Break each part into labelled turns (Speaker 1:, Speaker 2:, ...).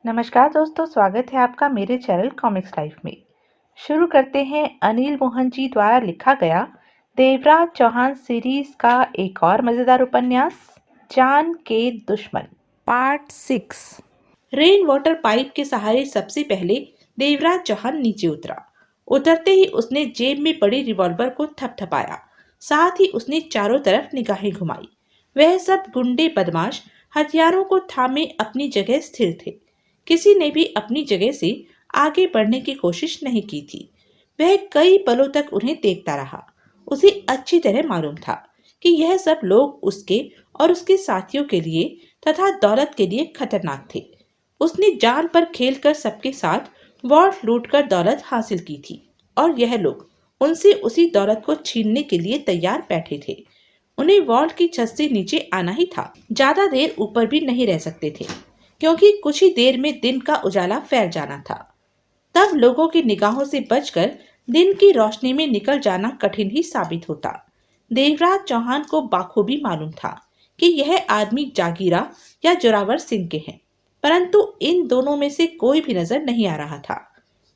Speaker 1: नमस्कार दोस्तों, स्वागत है आपका मेरे चैनल कॉमिक्स लाइफ में। शुरू करते हैं अनिल मोहन जी द्वारा लिखा गया देवराज चौहान सीरीज का एक और मजेदार उपन्यास, जान के दुश्मन, पार्ट 6। रेन वाटर पाइप के सहारे सबसे पहले देवराज चौहान नीचे उतरा। उतरते ही उसने जेब में पड़ी रिवॉल्वर को थपथपाया। साथ ही उसने चारों तरफ निगाहें घुमाई। वह सब गुंडे बदमाश हथियारों को थामे अपनी जगह स्थिर थे। किसी ने भी अपनी जगह से आगे बढ़ने की कोशिश नहीं की थी। वह कई पलों तक उन्हें देखता रहा। उसे अच्छी तरह मालूम था कि यह सब लोग उसके और उसके साथियों के लिए तथा दौलत के लिए खतरनाक थे। उसने जान पर खेलकर सबके साथ वॉल्ट लूटकर दौलत हासिल की थी और यह लोग उनसे उसी दौलत को छीनने के लिए तैयार बैठे थे। उन्हें वॉल्ट की छत से नीचे आना ही था। ज्यादा देर ऊपर भी नहीं रह सकते थे, क्योंकि कुछ ही देर में दिन का उजाला फैल जाना था। तब लोगों की निगाहों से बचकर दिन की रोशनी में निकल जाना कठिन ही साबित होता। देवराज चौहान को बाखूबी मालूम था कि यह आदमी जागीरा या जोरावर सिंह के हैं, परंतु इन दोनों में से कोई भी नजर नहीं आ रहा था।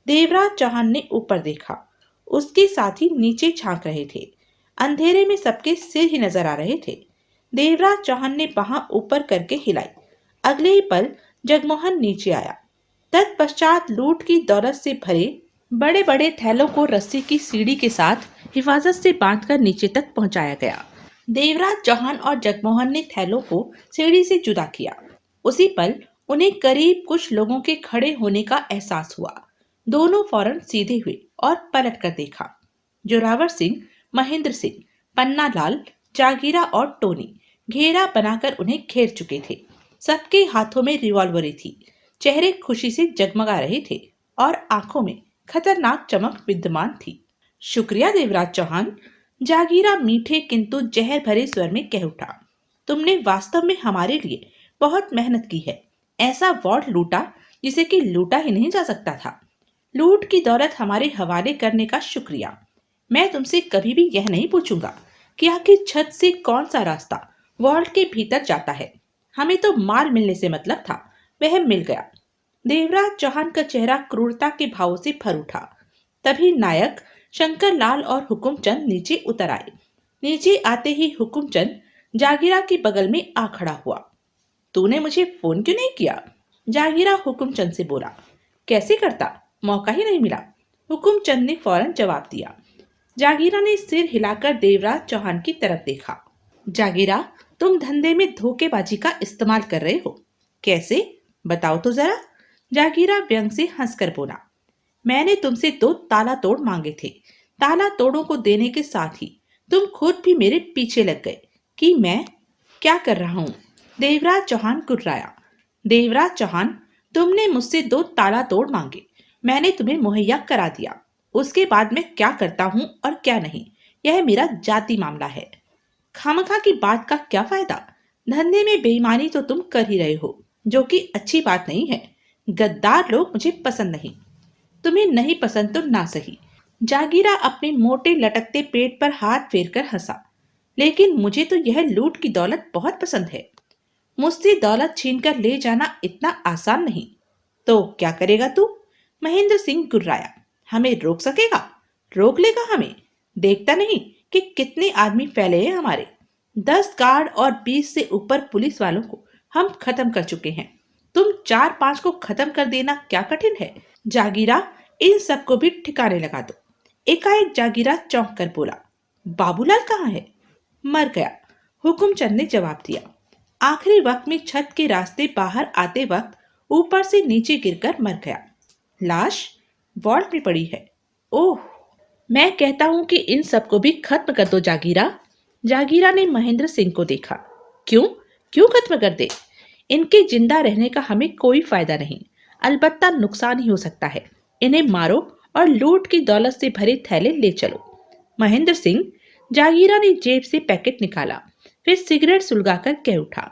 Speaker 1: देवराज चौहान ने ऊपर देखा। उसके साथी नीचे झांक रहे थे। अंधेरे में सबके सिर ही नजर आ रहे थे। देवराज चौहान ने बाह ऊपर करके हिलाई। अगले ही पल जगमोहन नीचे आया। तत्पश्चात लूट की दौलत से भरे बड़े बड़े थैलों को रस्सी की सीढ़ी के साथ हिफाजत से बांधकर नीचे तक पहुंचाया गया। देवराज चौहान और जगमोहन ने थैलों को सीढ़ी से जुदा किया। उसी पल उन्हें करीब कुछ लोगों के खड़े होने का एहसास हुआ। दोनों फौरन सीधे हुए और पलट कर देखा। जोरावर सिंह, महेंद्र सिंह, पन्ना लाल, जागीरा और टोनी घेरा बनाकर उन्हें घेर चुके थे। सबके हाथों में रिवॉल्वरें थी। चेहरे खुशी से जगमगा रहे थे और आंखों में खतरनाक चमक विद्यमान थी। शुक्रिया देवराज चौहान, जागीरा मीठे किंतु जहर भरे स्वर में कह उठा। तुमने वास्तव में हमारे लिए बहुत मेहनत की है। ऐसा वॉर्ड लूटा जिसे कि लूटा ही नहीं जा सकता था। लूट की दौलत हमारे हवाले करने का शुक्रिया। मैं तुमसे कभी भी यह नहीं पूछूंगा कि आखिर छत से कौन सा रास्ता वॉल्ट के भीतर जाता है। हमें तो माल मिलने से मतलब था, वह मिल गया। देवराज चौहान का चेहरा क्रूरता के भावों से भर उठा। तभी नायक शंकर लाल और हुकुमचंद नीचे उतर आए। नीचे आते ही हुकुमचंद जागीरा के बगल में आ खड़ा हुआ। तूने मुझे फोन क्यों नहीं किया? जागीरा हुकुमचंद से बोला। कैसे करता, मौका ही नहीं मिला, हुकुमचंद ने फौरन जवाब दिया। जागीरा ने सिर हिलाकर देवराज चौहान की तरफ देखा। जागीरा, तुम धंधे में धोखेबाजी का इस्तेमाल कर रहे हो। कैसे, बताओ तो जरा। जागीरा व्यंग से हंसकर बोला। मैंने तुमसे 2 ताला तोड़ मांगे थे। ताला तोड़ों को देने के साथ ही तुम खुद भी मेरे पीछे लग गए कि मैं क्या कर रहा हूँ। देवराज चौहान कुर्राया। देवराज चौहान, तुमने मुझसे 2 ताला तोड़ मांगे, मैंने तुम्हें मुहैया करा दिया। उसके बाद मैं क्या करता हूँ और क्या नहीं, यह मेरा जाति मामला है। खामखा की बात का क्या फायदा? धंधे में बेईमानी तो तुम कर ही रहे हो, जो कि अच्छी बात नहीं है। गद्दार लोग मुझे पसंद नहीं। तुम्हें नहीं पसंद तो ना सही। जागीरा अपने मोटे लटकते पेट पर हाथ फेरकर हंसा। लेकिन मुझे तो यह लूट की दौलत बहुत पसंद है। मुझसे दौलत छीनकर ले जाना इतना आसान नहीं। तो क्या करेगा तू? महेंद्र सिंह गुर्राया। हमें रोक सकेगा? रोक लेगा हमें। देखता नहीं कि कितने आदमी फैले हैं हमारे। 10 गार्ड और 20 से ऊपर पुलिस वालों को हम खत्म कर चुके हैं। तुम 4-5 को खत्म कर देना क्या कठिन है? जागीरा, इन सबको भी ठिकाने लगा दो। एकाएक जागीरा चौंक कर बोला। बाबूलाल कहाँ है? मर गया, हुकुमचंद ने जवाब दिया। आखिरी वक्त में छत के रास्ते बाहर आते वक्त ऊपर से नीचे गिरकर मर गया। लाश वॉल्ट में पड़ी है। ओह, मैं कहता हूं कि इन सबको भी खत्म कर दो जागीरा। जागीरा ने महेंद्र सिंह को देखा। क्यों क्यों खत्म कर दे? इनके जिंदा रहने का हमें कोई फायदा नहीं, अलबत्ता नुकसान ही हो सकता है। इन्हें मारो और लूट की दौलत से भरे थैले ले चलो। महेंद्र सिंह, जागीरा ने जेब से पैकेट निकाला, फिर सिगरेट सुलगाकर कह उठा।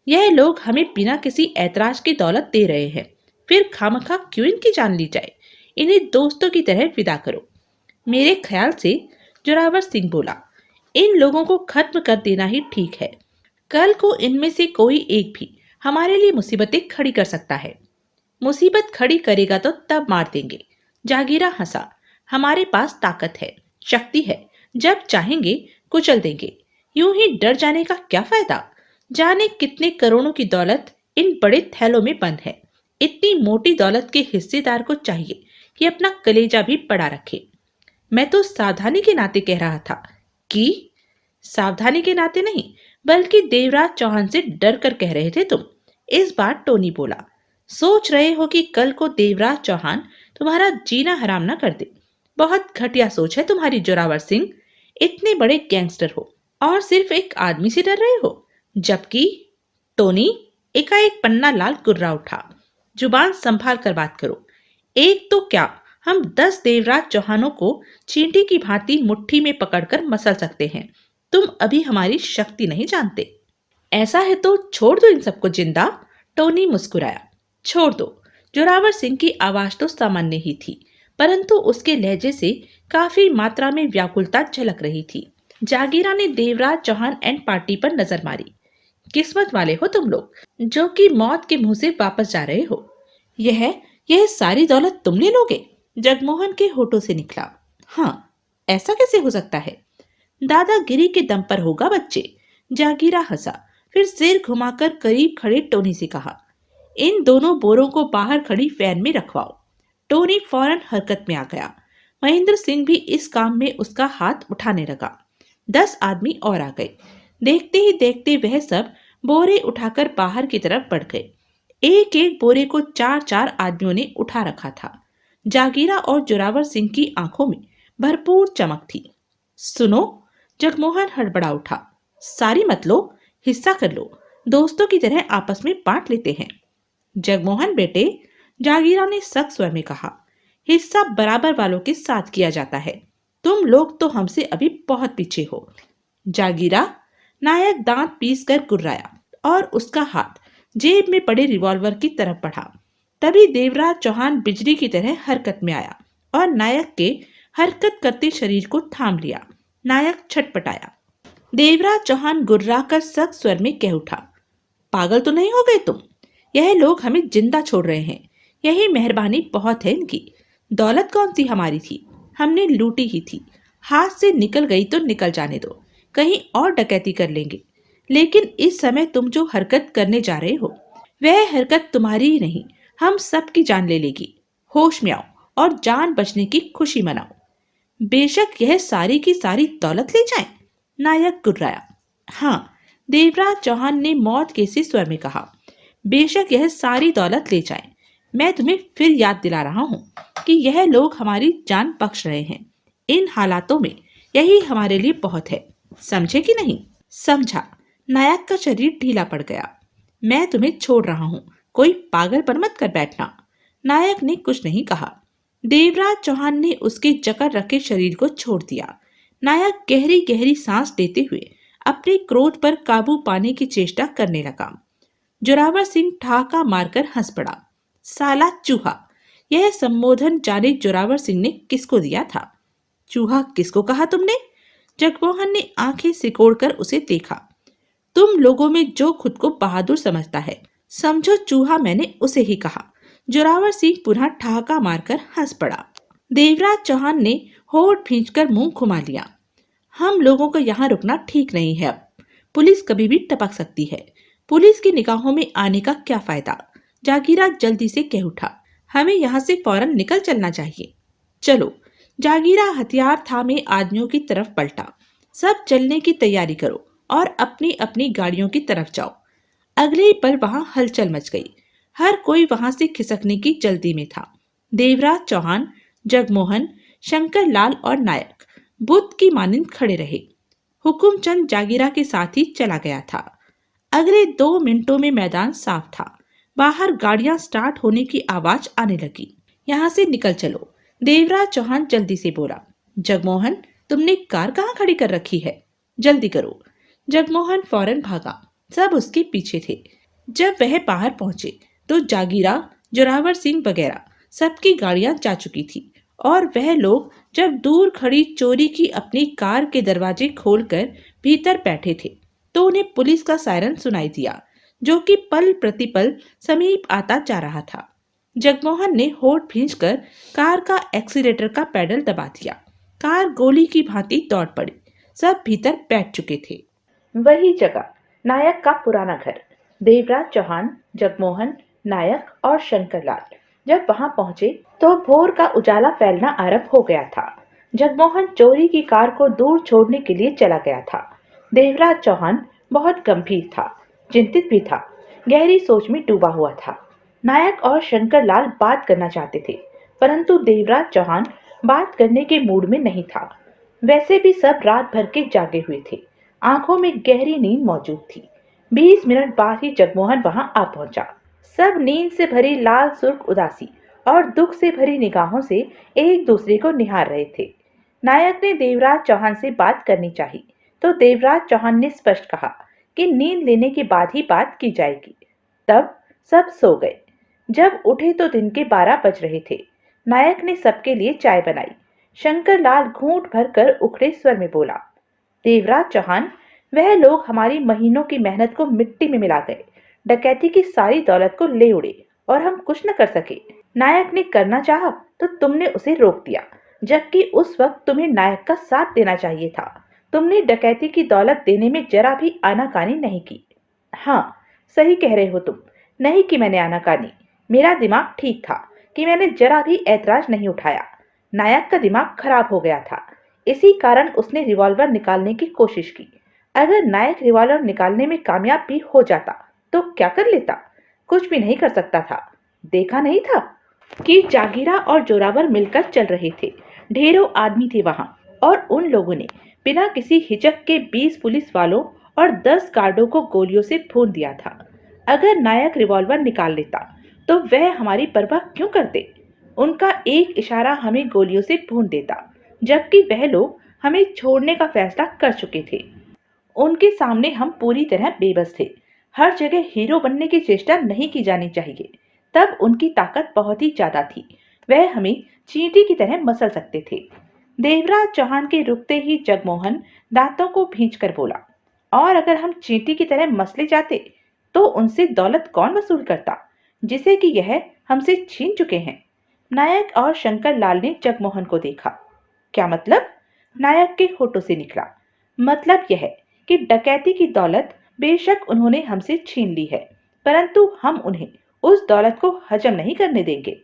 Speaker 1: यह लोग हमें बिना किसी ऐतराज की दौलत दे रहे हैं, फिर खामखा क्यों इनकी जान ली जाए? इन्हें दोस्तों की तरह विदा करो। मेरे ख्याल से, जोरावर सिंह बोला, इन लोगों को खत्म कर देना ही ठीक है। कल को इनमें से कोई एक भी हमारे लिए मुसीबतें खड़ी कर सकता है। मुसीबत खड़ी करेगा तो तब मार देंगे। जागीरा हंसा। हमारे पास ताकत है, शक्ति है, जब चाहेंगे कुचल देंगे। यूं ही डर जाने का क्या फायदा? जाने कितने करोड़ों की दौलत इन बड़े थैलों में बंद है। इतनी मोटी दौलत के हिस्सेदार को चाहिए कि अपना कलेजा भी पड़ा रखे। मैं तो सावधानी के नाते कह रहा था कि सावधानी के नाते नहीं, बल्कि देवराज चौहान से डर कर कह रहे थे तुम। इस बार टोनी बोला। सोच रहे हो कि कल को देवराज चौहान तुम्हारा जीना हराम ना कर दे। बहुत घटिया सोच है तुम्हारी जोरावर सिंह। इतने बड़े गैंगस्टर हो और सिर्फ एक आदमी से डर रहे हो। जबकि टोनी एकाएक पन्ना लाल गुर्रा उठा। जुबान संभाल कर बात करो। एक तो क्या, हम 10 देवराज चौहानों को चींटी की भांति मुट्ठी में पकड़कर मसल सकते हैं। तुम अभी हमारी शक्ति नहीं जानते। ऐसा है तो छोड़ दो इन सबको जिंदा। टोनी मुस्कुराया। छोड़ दो। जोरावर सिंह की आवाज तो सामान्य ही थी, परंतु उसके लहजे से काफी मात्रा में व्याकुलता झलक रही थी। जागीरा ने देवराज चौहान एंड पार्टी पर नजर मारी। किस्मत वाले हो तुम लोग, जो कि मौत के मुंह से वापस जा रहे हो। यह सारी दौलत तुम ले लोगे? जगमोहन के होठों से निकला। हाँ, ऐसा कैसे हो सकता है? दादागिरी के दम पर होगा बच्चे। जागीरा हंसा, फिर सिर घुमाकर करीब खड़े टोनी से कहा, इन दोनों बोरों को बाहर खड़ी फैन में रखवाओ। टोनी फौरन हरकत में आ गया। महेंद्र सिंह भी इस काम में उसका हाथ उठाने लगा। 10 आदमी और आ गए। देखते ही देखते वह सब बोरे उठाकर बाहर की तरफ बढ़ गए। एक एक बोरे को 4-4 आदमियों ने उठा रखा था। जागीरा और जोरावर सिंह की आंखों में भरपूर चमक थी। सुनो, जगमोहन हड़बड़ा उठा। सारी मत लो, हिस्सा कर लो। दोस्तों की तरह आपस में बांट लेते हैं। जगमोहन बेटे, जागीरा ने सख्त स्वर में कहा, हिस्सा बराबर वालों के साथ किया जाता है। तुम लोग तो हमसे अभी बहुत पीछे हो। जागीरा, नायक दांत पीस कर गुर्राया और उसका हाथ जेब में पड़े रिवॉल्वर की तरफ बढ़ा। तभी देवराज चौहान बिजली की तरह हरकत में आया और नायक के हरकत करते शरीर को थाम लिया। नायक छटपटाया। देवराज चौहान गुर्राकर सख्त स्वर में कह उठा, पागल तो नहीं हो गए तुम? यह लोग हमें जिंदा छोड़ रहे हैं। यही मेहरबानी बहुत है इनकी। दौलत कौन सी हमारी थी? हमने लूटी ही थी। हाथ से निकल गई तो निकल जाने दो, कहीं और डकैती कर लेंगे। लेकिन इस समय तुम जो हरकत करने जा रहे हो, वह हरकत तुम्हारी ही नहीं, हम सबकी जान ले लेगी। होश में आओ और जान बचने की खुशी मनाओ। बेशक यह सारी की सारी दौलत ले जाएं। नायक गुर्राया। हाँ, देवराज चौहान ने मौत के सी स्वर में कहा, बेशक यह सारी दौलत ले जाएं। मैं तुम्हें फिर याद दिला रहा हूँ कि यह लोग हमारी जान बख्श रहे हैं। इन हालातों में यही हमारे लिए बहुत है। समझे कि नहीं? समझा। नायक का शरीर ढीला पड़ गया। मैं तुम्हें छोड़ रहा हूँ, कोई पागलपन मत कर बैठना। नायक ने कुछ नहीं कहा। देवराज चौहान ने उसके जकड़ रखे शरीर को छोड़ दिया। नायक गहरी गहरी सांस लेते हुए अपने क्रोध पर काबू पाने की चेष्टा करने लगा। जोरावर सिंह ठहाका मारकर हंस पड़ा। साला चूहा! यह संबोधन जाने जोरावर सिंह ने किसको दिया था? चूहा किसको कहा तुमने? जगमोहन ने आंखें सिकोड़कर उसे देखा। तुम लोगों में जो खुद को बहादुर समझता है, समझो चूहा मैंने उसे ही कहा। जोरावर सिंह पुनः ठहाका मारकर हंस पड़ा। देवराज चौहान ने होठ भींचकर मुंह घुमा लिया। हम लोगों को यहाँ रुकना ठीक नहीं है। अब पुलिस कभी भी टपक सकती है। पुलिस की निगाहों में आने का क्या फायदा? जागीरा जल्दी से कह उठा, हमें यहाँ से फौरन निकल चलना चाहिए। चलो। जागीरा हथियार थामे आदमियों की तरफ पलटा। सब चलने की तैयारी करो और अपनी अपनी गाड़ियों की तरफ जाओ। अगले ही पल वहां हलचल मच गई। हर कोई वहां से खिसकने की जल्दी में था। देवराज चौहान, जगमोहन, शंकर लाल और नायक बुद्ध की मानिंद खड़े रहे। हुकुमचंद जागीरा के साथ ही चला गया था। अगले 2 मिनटों में मैदान साफ था। बाहर गाड़ियां स्टार्ट होने की आवाज आने लगी। यहाँ से निकल चलो। देवराज चौहान जल्दी से बोला। जगमोहन, तुमने कार कहाँ खड़ी कर रखी है? जल्दी करो। जगमोहन फौरन भागा। सब उसके पीछे थे। जब वह बाहर पहुंचे तो जागीरा, जोरावर सिंह वगैरह सबकी गाड़ियां जा चुकी थी और वह लोग जब दूर खड़ी चोरी की अपनी कार के दरवाजे खोलकर भीतर बैठे थे तो उन्हें पुलिस का सायरन सुनाई दिया, जो कि पल प्रतिपल समीप आता जा रहा था। जगमोहन ने होठ भींचकर कार का एक्सीलेटर का पेडल दबा दिया। कार गोली की भांति दौड़ पड़ी। सब भीतर बैठ चुके थे। वही जगह, नायक का पुराना घर। देवराज चौहान, जगमोहन, नायक और शंकरलाल जब वहां पहुंचे तो भोर का उजाला फैलना आरंभ हो गया था। जगमोहन चोरी की कार को दूर छोड़ने के लिए चला गया था। देवराज चौहान बहुत गंभीर था, चिंतित भी था, गहरी सोच में डूबा हुआ था। नायक और शंकरलाल बात करना चाहते थे, परंतु देवराज चौहान बात करने के मूड में नहीं था। वैसे भी सब रात भर के जागे हुए थे, आंखों में गहरी नींद मौजूद थी। 20 मिनट बाद ही जगमोहन वहां आ पहुंचा। सब नींद से भरी लाल सुर्ख उदासी और दुख से भरी निगाहों से एक दूसरे को निहार रहे थे। नायक ने देवराज चौहान से बात करनी चाहिए, तो देवराज चौहान ने स्पष्ट कहा कि नींद लेने के बाद ही बात की जाएगी। तब सब सो गए। जब उठे तो दिन के 12 बज रहे थे। नायक ने सबके लिए चाय बनाई। शंकरलाल घूंट भर कर उखड़े स्वर में बोला, देवराज चौहान, वह लोग हमारी महीनों की मेहनत को मिट्टी में मिला गए, डकैती की सारी दौलत को ले उड़े और हम कुछ न कर सके। नायक ने करना चाहा तो तुमने उसे रोक दिया, जबकि उस वक्त तुम्हें नायक का साथ देना चाहिए था। तुमने डकैती की दौलत देने में जरा भी आनाकानी नहीं की। हाँ, सही कह रहे हो तुम। नहीं कि मैंने आनाकानी। मेरा दिमाग ठीक था कि मैंने जरा भी ऐतराज नहीं उठाया। नायक का दिमाग खराब हो गया था, इसी कारण उसने रिवॉल्वर निकालने की कोशिश की। अगर नायक रिवॉल्वर निकालने में कामयाब भी हो जाता तो क्या कर लेता? कुछ भी नहीं कर सकता था। देखा नहीं था कि जागीरा और जोरावर मिलकर चल रहे थे। ढेरों आदमी थे वहां और उन लोगों ने बिना किसी हिचक के 20 पुलिस वालों और 10 गार्डों को गोलियों से भून दिया था। अगर नायक रिवॉल्वर निकाल लेता तो वह हमारी परवाह क्यों करते? उनका एक इशारा हमें गोलियों से भून देता, जबकि वह लोग हमें छोड़ने का फैसला कर चुके थे। उनके सामने हम पूरी तरह बेबस थे। हर जगह हीरो बनने की चेष्टा नहीं की जानी चाहिए। तब उनकी ताकत बहुत ही ज्यादा थी। वह हमें चींटी की तरह मसल सकते थे। देवराज चौहान के रुकते ही जगमोहन दांतों को भींचकर बोला, और अगर हम चींटी की तरह मसले जाते तो उनसे दौलत कौन वसूल करता, जिसे कि यह हमसे छीन चुके हैं? नायक और शंकर लाल ने जगमोहन को देखा। क्या मतलब? नायक के होठों से निकला। मतलब यह कि डकैती की दौलत बेशक उन्होंने हमसे छीन ली है, परंतु हम उन्हें उस दौलत को हजम नहीं करने देंगे।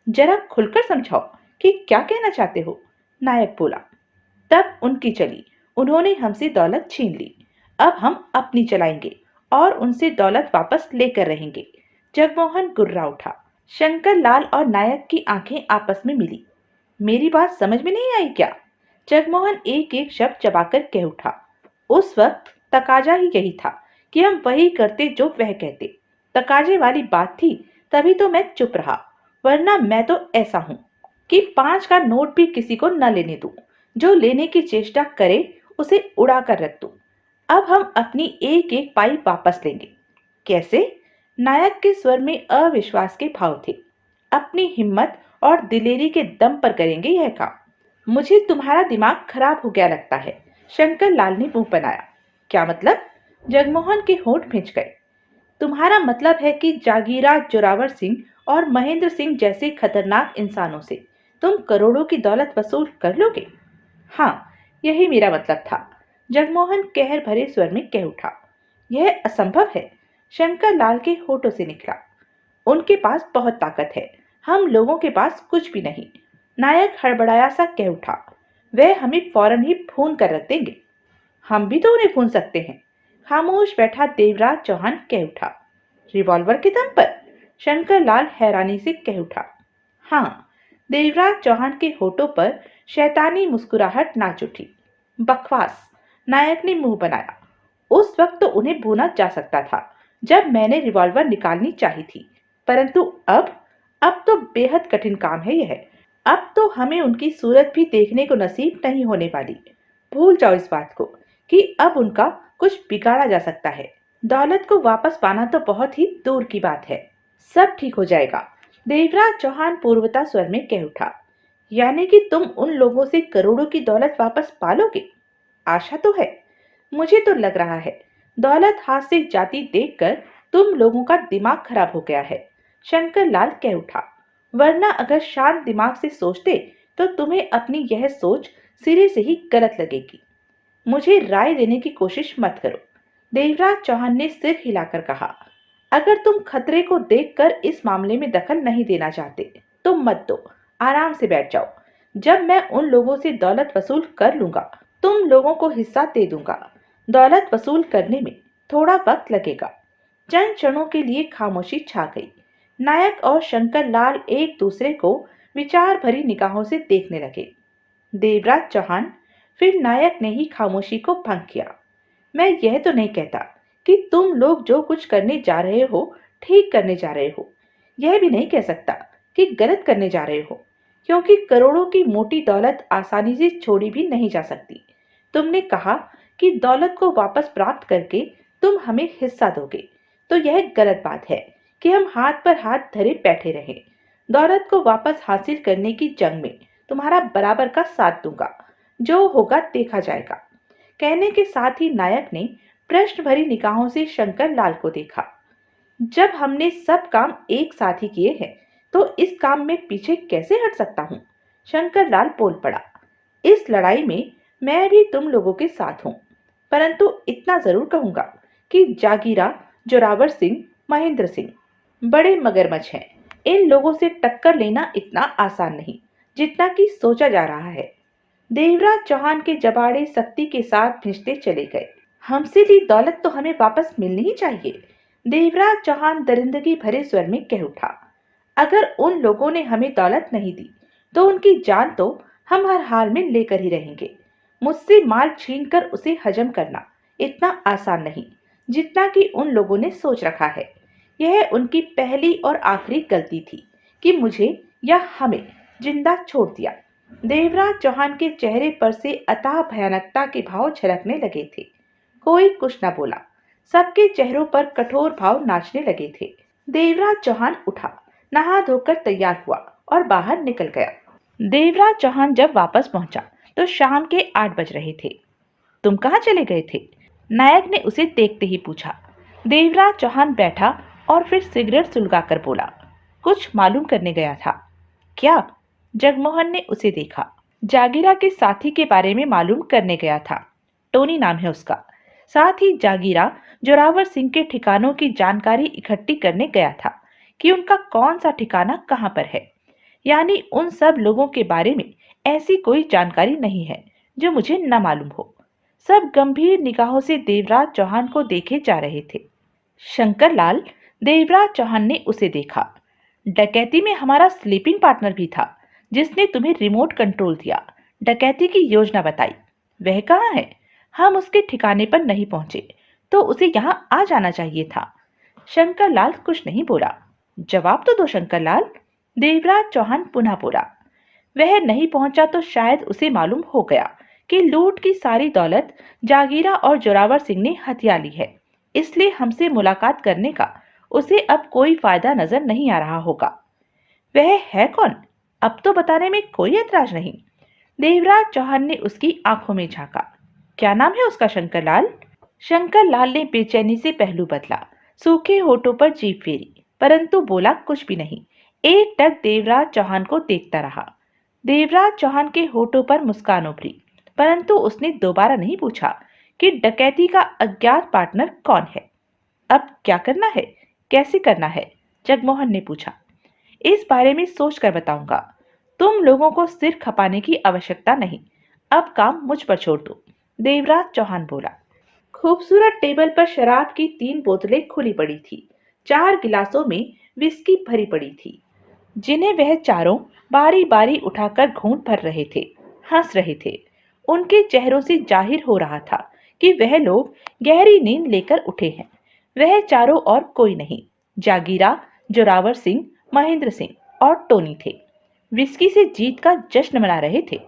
Speaker 1: जरा खुलकर समझाओ कि क्या कहना चाहते हो? नायक बोला। तब उनकी चली। उन्होंने हमसे दौलत छीन ली। अब हम अपनी चलाएंगे और उनसे दौलत वापस लेकर रहेंगे। जगमोहन गुर्रा उठा। शंकर लाल और नायक की आंखें आपस में मिली। मेरी बात समझ में नहीं आई क्या? जगमोहन एक एक शब्द चबाकर कह उठा। उस वक्त तकाजा ही यही था कि हम वही करते जो वह कहते। तकाजे वाली बात थी, तभी तो मैं चुप रहा, वरना मैं तो ऐसा हूं कि 5 का नोट भी किसी को न लेने दूं। जो लेने की चेष्टा करे उसे उड़ा कर रख दूं। अब हम अपनी एक एक पाई वापस लेंगे। कैसे? नायक के स्वर में अविश्वास के भाव थे। अपनी हिम्मत और दिलेरी के दम पर करेंगे यह काम। मुझे तुम्हारा दिमाग खराब हो गया लगता है। शंकर लाल ने मुंह बनाया। क्या मतलब? जगमोहन के होंठ भींच गए। तुम्हारा मतलब है कि जागीरा, जोरावर सिंह और महेंद्र सिंह जैसे खतरनाक इंसानों से तुम करोड़ों की दौलत वसूल कर लोगे? हाँ, यही मेरा मतलब था। जगमोहन कहर भरे स्वर में कह उठा। यह असंभव है। शंकर लाल के होठों से निकला। उनके पास बहुत ताकत है, हम लोगों के पास कुछ भी नहीं। नायक हड़बड़ाया सा कह उठा। वह हमें फौरन ही भून कर रख देंगे। हम भी तो उन्हें भून सकते हैं। खामोश बैठा देवराज चौहान कह उठा। रिवॉल्वर के दम पर? शंकर लाल हैरानी से कह उठा। हाँ। देवराज चौहान के होठों पर शैतानी मुस्कुराहट नाच उठी। बकवास। नायक ने मुंह बनाया। उस वक्त तो उन्हें भूना जा सकता था, जब मैंने रिवॉल्वर निकालनी चाहिए थी, परंतु अब तो बेहद कठिन काम है यह। अब तो हमें उनकी सूरत भी देखने को नसीब नहीं होने वाली। भूल जाओ इस बात को कि अब उनका कुछ बिगाड़ा जा सकता है। दौलत को वापस पाना तो बहुत ही दूर की बात है। सब ठीक हो जाएगा। देवराज चौहान पूर्वता स्वर में कह उठा। यानी कि तुम उन लोगों से करोड़ों की दौलत वापस पालोगे? आशा तो है। मुझे तो लग रहा है दौलत हाथ से जाती देखकर तुम लोगों का दिमाग खराब हो गया है। शंकर लाल कह उठा, वरना अगर शांत दिमाग से सोचते तो तुम्हें अपनी यह सोच सिरे से ही गलत लगेगी। मुझे राय देने की कोशिश मत करो। देवराज चौहान ने सिर हिलाकर कहा, अगर तुम खतरे को देखकर इस मामले में दखल नहीं देना चाहते तो मत दो, आराम से बैठ जाओ। जब मैं उन लोगों से दौलत वसूल कर लूंगा, तुम लोगों को हिस्सा दे दूंगा। दौलत वसूल करने में थोड़ा वक्त लगेगा। चंद क्षणों के लिए खामोशी छा गई। नायक और शंकर लाल एक दूसरे को विचार भरी निगाहों से देखने लगे। देवराज चौहान, फिर नायक ने ही खामोशी को भंग किया। मैं यह तो नहीं कहता कि तुम लोग जो कुछ करने जा रहे हो ठीक करने जा रहे हो। यह भी नहीं कह सकता कि गलत करने जा रहे हो, क्योंकि करोड़ों की मोटी दौलत आसानी से छोड़ी भी नहीं जा सकती। तुमने कहा कि दौलत को वापस प्राप्त करके तुम हमें हिस्सा दोगे, तो यह गलत बात है कि हम हाथ पर हाथ धरे बैठे रहें। दौलत को वापस हासिल करने की जंग में तुम्हारा बराबर का साथ दूंगा। जो होगा देखा जाएगा। कहने के साथ ही नायक ने प्रश्न भरी निगाहों से शंकर लाल को देखा। जब हमने सब काम एक साथ ही किए हैं, तो इस काम में पीछे कैसे हट सकता हूँ? शंकर लाल बोल पड़ा, इस लड़ाई में मैं भी तुम लोगों के साथ हूँ, परंतु इतना जरूर कहूंगा कि जागीरा, जोरावर सिंह, महेंद्र सिंह बड़े मगरमच्छ हैं। इन लोगों से टक्कर लेना इतना आसान नहीं जितना कि सोचा जा रहा है। देवराज चौहान के जबाड़े सख्ती के साथ भिंचते चले गए। हमसे ली दौलत तो हमें वापस मिलनी ही चाहिए। देवराज चौहान दरिंदगी भरे स्वर में कह उठा, अगर उन लोगों ने हमें दौलत नहीं दी तो उनकी जान तो हम हर हाल में लेकर ही रहेंगे। मुझसे माल छीनकर उसे हजम करना इतना आसान नहीं जितना कि उन लोगों ने सोच रखा है। यह उनकी पहली और आखिरी गलती थी कि मुझे या हमें जिंदा छोड़ दिया। देवराज चौहान के चेहरे पर से अथाह भयानकता के भाव झलकने लगे थे। कोई कुछ न बोला। सबके चेहरों पर कठोर भाव नाचने लगे थे। देवराज चौहान उठा, नहा धोकर तैयार हुआ और बाहर निकल गया। देवराज चौहान जब वापस पहुंचा तो शाम के 8 बज रहे थे। तुम कहाँ चले गए थे? नायक ने उसे देखते ही पूछा। देवराज चौहान बैठा और फिर सिगरेट सुलगाकर बोला, कुछ मालूम करने गया था। क्या? जगमोहन ने उसे देखा। जागीरा के साथी के बारे में मालूम करने गया था। टोनी नाम है उसका। साथ ही जागीरा जोरावर सिंह के ठिकानों की जानकारी इकट्ठी करने गया था कि उनका कौन सा ठिकाना कहाँ पर है। यानी उन सब लोगों के बारे में ऐसी कोई जानकारी नहीं है जो मुझे न मालूम हो। सब गंभीर निगाहों से देवराज चौहान को देखे जा रहे थे। शंकर लाल, देवराज चौहान ने उसे देखा। डकैती में हमारा स्लीपिंग पार्टनर भी था, जिसने तुम्हें रिमोट कंट्रोल दिया, डकैती की योजना बताई। वह कहाँ है? हम उसके ठिकाने पर नहीं पहुंचे, तो उसे यहाँ आ जाना चाहिए था। शंकर लाल कुछ नहीं बोला। जवाब तो दो शंकर लाल। देवराज चौहान पुनः बोला। वह नहीं पहुंचा तो शायद उसे मालूम हो गया कि लूट की सारी दौलत जागीरा और जोरावर सिंह ने हथिया ली है। इसलिए हमसे मुलाकात करने का उसे अब कोई फायदा नजर नहीं आ रहा होगा। वह है कौन? अब तो बताने में कोई ऐतराज नहीं। देवराज चौहान ने उसकी आंखों में झांका। क्या नाम है उसका शंकर लाल? शंकर लाल ने बेचैनी से पहलू बदला, सूखे होठों पर जीभ फेरी, परंतु बोला कुछ भी नहीं। एक टक देवराज चौहान को देखता रहा। देवराज चौहान के होठों पर मुस्कान उभरी, परंतु उसने दोबारा नहीं पूछा कि डकैती का अज्ञात पार्टनर कौन है। अब क्या करना है, कैसे करना है? जगमोहन ने पूछा। इस बारे में सोचकर बताऊंगा। तुम लोगों को सिर खपाने की आवश्यकता नहीं। अब काम मुझ पर छोड़ दो। देवराज चौहान बोला। खूबसूरत टेबल पर शराब की 3 बोतलें खुली पड़ी थी। 4 गिलासों में विस्की भरी पड़ी थी, जिन्हें वह चारों बारी बारी उठाकर घूंट भर रहे थे, हंस रहे थे। उनके चेहरों से जाहिर हो रहा था कि वह लोग गहरी नींद लेकर उठे हैं। वह चारों और कोई नहीं, जागीरा, जोरावर सिंह, महेंद्र सिंह और टोनी थे। विस्की से जीत का जश्न मना रहे थे।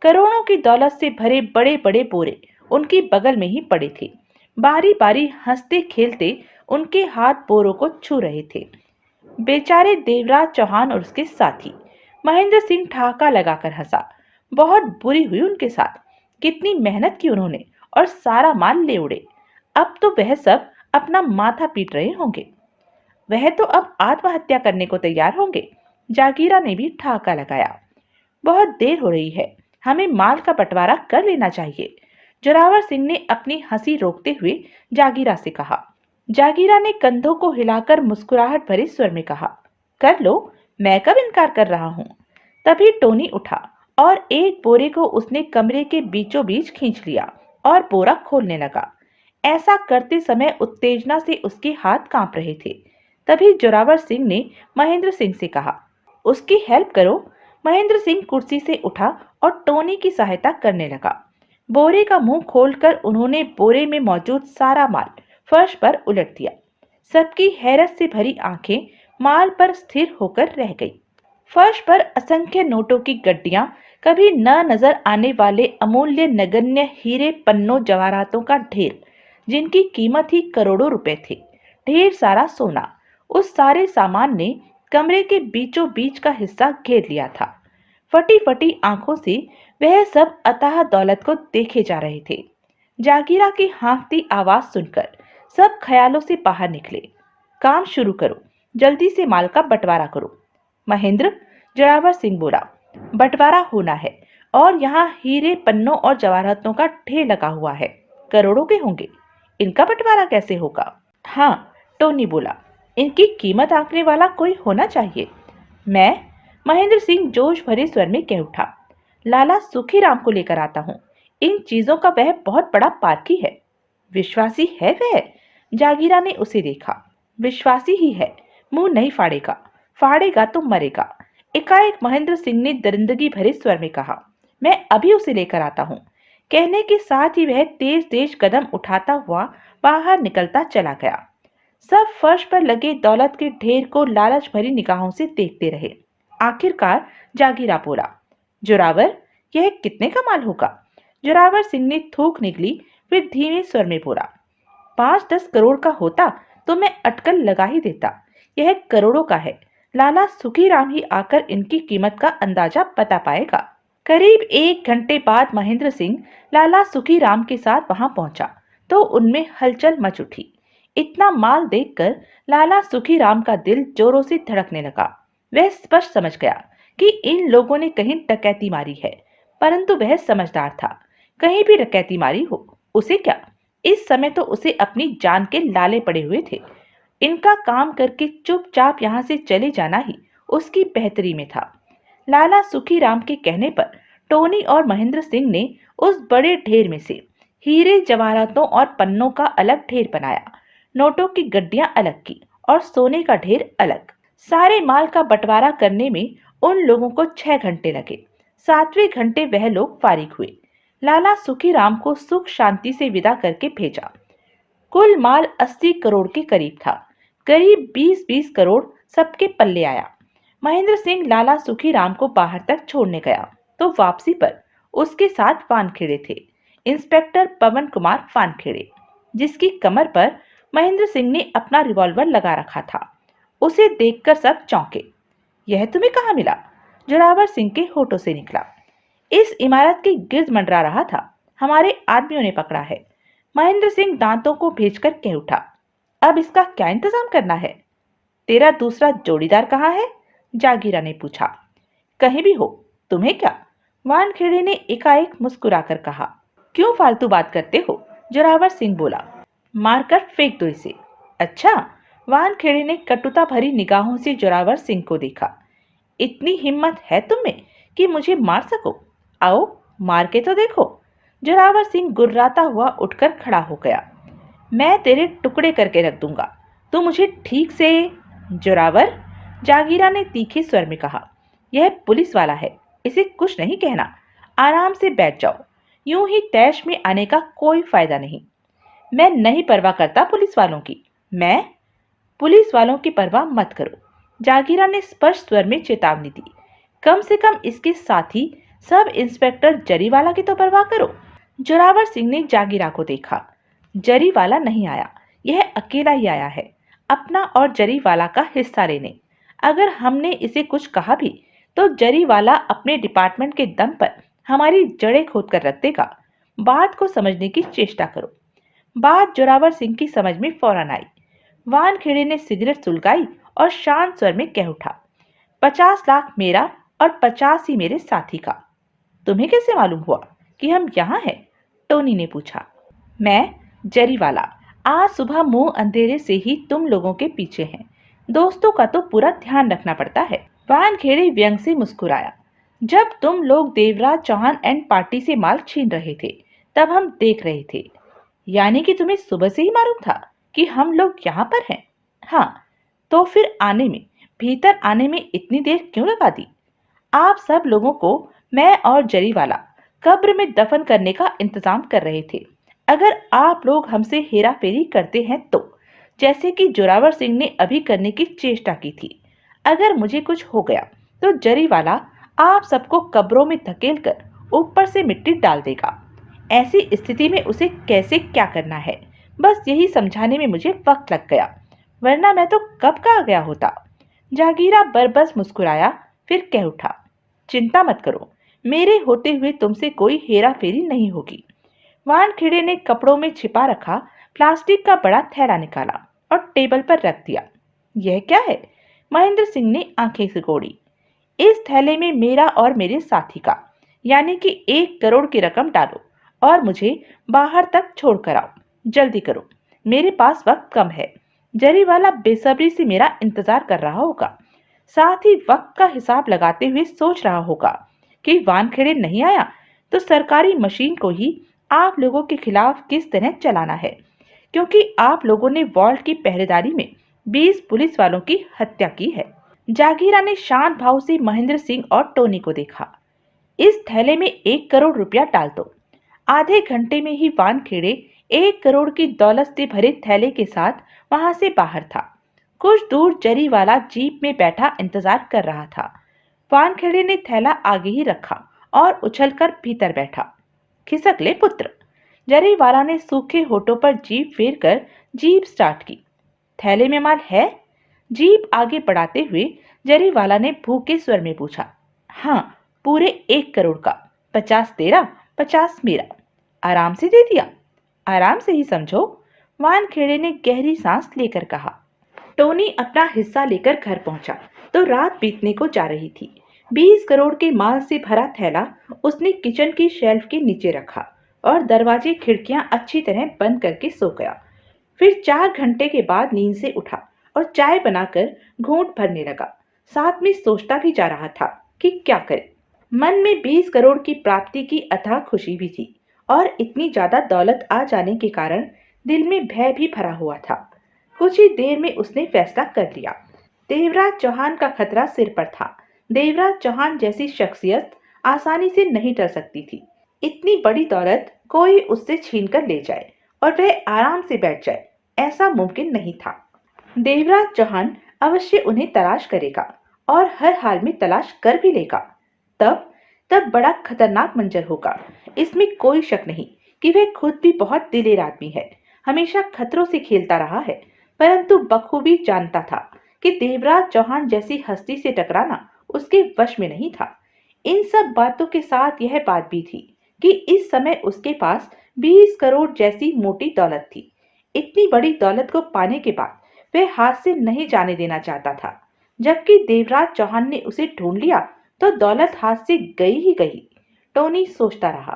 Speaker 1: करोड़ों की दौलत से भरे बड़े बड़े बोरे उनके बगल में ही पड़े थे। बारी बारी हंसते खेलते उनके हाथ बोरों को छू रहे थे। बेचारे देवराज चौहान और उसके साथी। महेंद्र सिंह ठहाका लगाकर हंसा। बहुत बुरी हुई उनके साथ। कितनी मेहनत की उन्होंने और सारा माल ले उड़े। अब तो वह सब अपना माथा पीट रहे होंगे। वह तो अब आत्महत्या करने को तैयार होंगे। जागीरा ने भी ठहाका लगाया। बहुत देर हो रही है, हमें माल का बंटवारा कर लेना चाहिए। जोरावर सिंह ने अपनी हंसी रोकते हुए जागीरा से कहा। जागीरा ने कंधों को हिलाकर मुस्कुराहट भरे स्वर में कहा, कर लो, मैं कब इनकार कर रहा हूँ। तभी टोनी उठा और एक बोरे को उसने कमरे के बीचों बीच खींच लिया और बोरा खोलने लगा। ऐसा करते समय उत्तेजना से उसके हाथ कांप रहे थे। तभी जोरावर सिंह ने महेंद्र सिंह से कहा, उसकी हेल्प करो। महेंद्र सिंह कुर्सी से उठा और टोनी की सहायता करने लगा। बोरे का मुंह खोलकर उन्होंने बोरे में मौजूद सारा माल फर्श पर उलट दिया। सबकी हैरत से भरी आंखें माल पर स्थिर होकर रह गई। फर्श पर असंख्य नोटों की गड्डियां, कभी न नजर आने वाले अमूल्य नगण्य हीरे पन्नों जवाहरातों का ढेर, जिनकी कीमत ही करोड़ों रुपए थी। ढेर सारा सोना। उस सारे सामान ने कमरे के बीचों बीच का हिस्सा घेर लिया था। फटी फटी आंखों से वह सब अथाह दौलत को देखे जा रहे थे। जागीरा की हाँफती आवाज सुनकर सब ख्यालों से बाहर निकले। काम शुरू करो, जल्दी से माल का बंटवारा करो। महेंद्र, जोरावर सिंह बोला, बंटवारा होना है और यहाँ हीरे पन्नों और जवाहरातों का ढेर लगा हुआ है, करोड़ों के होंगे। इनका बंटवारा कैसे होगा? हाँ, टोनी बोला, इनकी कीमत आंकने वाला कोई होना चाहिए। मैं? महेंद्र सिंह जोश भरे स्वर में कह उठा, लाला सुखीराम को लेकर आता हूँ। इन चीजों का वह बहुत बड़ा पारखी है। विश्वासी है वह? जागीरा ने उसे देखा। विश्वासी ही है, मुंह नहीं फाड़ेगा, फाड़ेगा तो मरेगा। एकाएक महेंद्र सिंह ने दरिंदगी भरे स्वर में कहा, मैं अभी उसे लेकर आता हूँ। कहने के साथ ही वह तेज तेज कदम उठाता हुआ बाहर निकलता चला गया। सब फर्श पर लगे दौलत के ढेर को लालच भरी निगाहों से देखते रहे। आखिरकार जागीरा बोला, जोरावर, यह कितने का माल होगा? जोरावर सिंह ने थूक निकली, फिर धीमे स्वर में बोला, 5-10 करोड़ का होता तो मैं अटकल लगा ही देता। यह करोड़ों का है। लाला सुखीराम ही आकर इनकी कीमत का अंदाजा बता पाएगा। करीब 1 घंटे बाद महेंद्र सिंह लाला सुखीराम के साथ वहां पहुंचा तो उनमें हलचल मच उठी। इतना माल देखकर लाला सुखीराम का दिल जोरों से धड़कने लगा। वह स्पष्ट समझ गया कि इन लोगों ने कहीं डकैती मारी है, परंतु वह समझदार था। कहीं भी डकैती मारी हो, उसे क्या? इस समय तो उसे अपनी जान के लाले पड़े हुए थे। इनका काम करके चुपचाप यहाँ से चले जाना ही उसकी बेहतरी में था। लाला सुखीराम के कहने पर टोनी और महेंद्र सिंह ने उस बड़े ढेर में से हीरे जवाहरातों और पन्नों का अलग ढेर बनाया, नोटों की गड्डियां अलग की और सोने का ढेर अलग। सारे माल का बंटवारा करने में उन लोगों को 6 घंटे लगे। 7वें घंटे वह लोग फारिग हुए। लाला सुखीराम को सुख शांति से विदा करके भेजा। कुल माल 80 करोड़ के करीब था। करीब 20-20 करोड़ सबके पल्ले आया। महेंद्र सिंह लाला सुखीराम को बाहर तक छोड़ने गया तो वापसी पर उसके साथ वानखेड़े थे। इंस्पेक्टर पवन कुमार वानखेड़े, जिसकी कमर पर महेंद्र सिंह ने अपना रिवॉल्वर लगा रखा था। उसे देखकर सब चौंके। यह तुम्हें कहाँ मिला? जोरावर सिंह के होठों से निकला। इस इमारत के गिर्द मंडरा रहा था, हमारे आदमियों ने पकड़ा है। महेंद्र सिंह दांतों को भेजकर कह उठा, अब इसका क्या इंतजाम करना है? तेरा दूसरा जोड़ीदार कहाँ है? जागीरा ने पूछा। कहीं भी हो, तुम्हें क्या? वानखेड़े ने एकाएक मुस्कुराकर कहा। क्यों फालतू बात करते हो? जोरावर सिंह बोला। मारकर फेंक दो इसे। अच्छा? वानखेड़े ने कटुता भरी निगाहों से जोरावर सिंह को देखा। इतनी हिम्मत है तुम में कि मुझे मार सको? आओ, मार के तो देखो। जोरावर सिंह गुर्राता हुआ उठकर खड़ा हो गया। मैं तेरे टुकड़े करके रख दूंगा, तू मुझे ठीक से। जोरावर, जागीरा ने तीखे स्वर में कहा, यह पुलिस वाला है, इसे कुछ नहीं कहना। आराम से बैठ जाओ। यूं ही तैश में आने का कोई फायदा नहीं। मैं नहीं परवाह करता पुलिस वालों की। मैं? पुलिस वालों की परवाह मत करो। जागीरा ने स्पष्ट स्वर में चेतावनी दी। कम से कम इसके साथी सब इंस्पेक्टर जरीवाला की तो परवाह करो। जोरावर सिंह ने जागीरा को देखा। जरीवाला नहीं आया, यह अकेला ही आया है, अपना और जरीवाला का हिस्सा लेने। अगर हमने इसे कुछ कहा भी तो जरीवाला अपने डिपार्टमेंट के दम पर हमारी जड़ें खोद कर रख देगा। बात को समझने की चेष्टा करो। बात जोरावर सिंह की समझ में फौरन आई। वानखेड़े ने सिगरेट सुलगाई और शांत स्वर में कह उठा, 50 लाख मेरा और 50 ही मेरे साथी का। तुम्हें कैसे मालूम हुआ कि हम यहाँ हैं? टोनी ने पूछा। मैं जरीवाला, आज सुबह मुंह अंधेरे से ही तुम लोगों के पीछे हैं। दोस्तों का तो पूरा ध्यान रखना पड़ता है। वानखेड़े व्यंग से मुस्कुराया। जब तुम लोग देवराज चौहान एंड पार्टी से माल छीन रहे थे, तब हम देख रहे थे। यानी कि तुम्हें सुबह से ही मालूम था कि हम लोग यहाँ पर हैं? हाँ, तो फिर भीतर आने में इतनी देर क्यों लगा दी? आप सब लोगों को मैं और जरीवाला कब्र में दफन करने का इंतजाम कर रहे थे। अगर आप लोग हमसे हेरा फेरी करते हैं तो, जैसे कि जोरावर सिंह ने अभी करने की चेष्टा की थी, अगर मुझे कुछ हो गया तो जरीवाला आप सबको कब्रों में धकेल कर ऊपर से मिट्टी डाल देगा। ऐसी स्थिति में उसे कैसे क्या करना है, बस यही समझाने में मुझे वक्त लग गया, वरना मैं तो कब का आ गया होता। जागीरा बरबस मुस्कुराया, फिर कह उठा, चिंता मत करो, मेरे होते हुए तुमसे कोई हेरा फेरी नहीं होगी। वानखेड़े ने कपड़ों में छिपा रखा प्लास्टिक का बड़ा थैला निकाला और टेबल पर रख दिया। यह क्या है? महेंद्र सिंह ने आंखें सिकोड़ी। इस थैले में मेरा और मेरे साथी का, यानी कि 1 करोड़ की रकम डालो और मुझे बाहर तक छोड़ कर आओ। जल्दी करो, मेरे पास वक्त कम है। जरीवाला बेसब्री से मेरा इंतजार कर रहा होगा। साथ ही वक्त का हिसाब लगाते हुए सोच रहा होगा कि वानखेड़े नहीं आया तो सरकारी मशीन को ही आप लोगों के खिलाफ किस तरह चलाना है, क्योंकि आप लोगों ने वॉल्ट की पहरेदारी में 20 पुलिस वालों की हत्या की है। जागीरा ने शांत भाव से महेंद्र सिंह और टोनी को देखा। इस थैले में 1 करोड़ रुपया डाल दो। आधे घंटे में ही वानखेड़े 1 करोड़ की दौलत से भरे थैले के साथ वहां से बाहर था। कुछ दूर जरीवाला जीप में बैठा इंतजार कर रहा था। वानखेड़े ने थैला आगे ही रखा और उछलकर भीतर बैठा। खिसक ले पुत्र। जरीवाला ने सूखे होठों पर जीप फेर कर जीप स्टार्ट की। थैले में माल है? जीप आगे बढ़ाते हुए जरीवाला ने भूखे स्वर में पूछा। हाँ, पूरे 1 करोड़ का। 50 तेरा, 50 मेरा। आराम से दे दिया? आराम से ही समझो, वानखेड़े ने गहरी सांस लेकर कहा। टोनी अपना हिस्सा लेकर घर पहुंचा तो रात बीतने को जा रही थी। 20 करोड़ के माल से भरा थैला उसने किचन की शेल्फ के नीचे रखा और दरवाजे खिड़कियां अच्छी तरह बंद करके सो गया। फिर 4 घंटे के बाद नींद से उठा और चाय बनाकर घूंट भरने लगा। साथ में सोचता भी जा रहा था कि क्या करे। मन में 20 करोड़ की प्राप्ति की अथाह खुशी भी थी और इतनी ज्यादा दौलत आ जाने के कारण दिल में भय भी भरा हुआ था। कुछ ही देर में उसने फैसला कर लिया। देवराज चौहान का खतरा सिर पर था। देवराज चौहान जैसी शख्सियत आसानी से नहीं टल सकती थी। इतनी बड़ी दौलत कोई उससे छीन कर ले जाए और वह आराम से बैठ जाए, ऐसा मुमकिन नहीं था। देवराज चौहान अवश्य उन्हें तलाश करेगा और हर हाल में तलाश कर भी लेगा। तब तब बड़ा खतरनाक मंजर होगा। इसमें कोई शक नहीं कि वह खुद भी बहुत दिलेर आदमी है। हमेशा खतरों से खेलता रहा है, परंतु बखूबी जानता था कि देवराज चौहान जैसी हस्ती से टकराना उसके वश में नहीं था। इन सब बातों के साथ यह बात भी थी कि इस समय उसके पास 20 करोड़ जैसी मोटी दौलत थी। इतनी बड़ी दौलत को पाने के बाद वह हाथ से नहीं जाने देना चाहता था। जबकि देवराज चौहान ने उसे ढूंढ लिया तो दौलत हाथ से गई ही गई। टोनी सोचता रहा।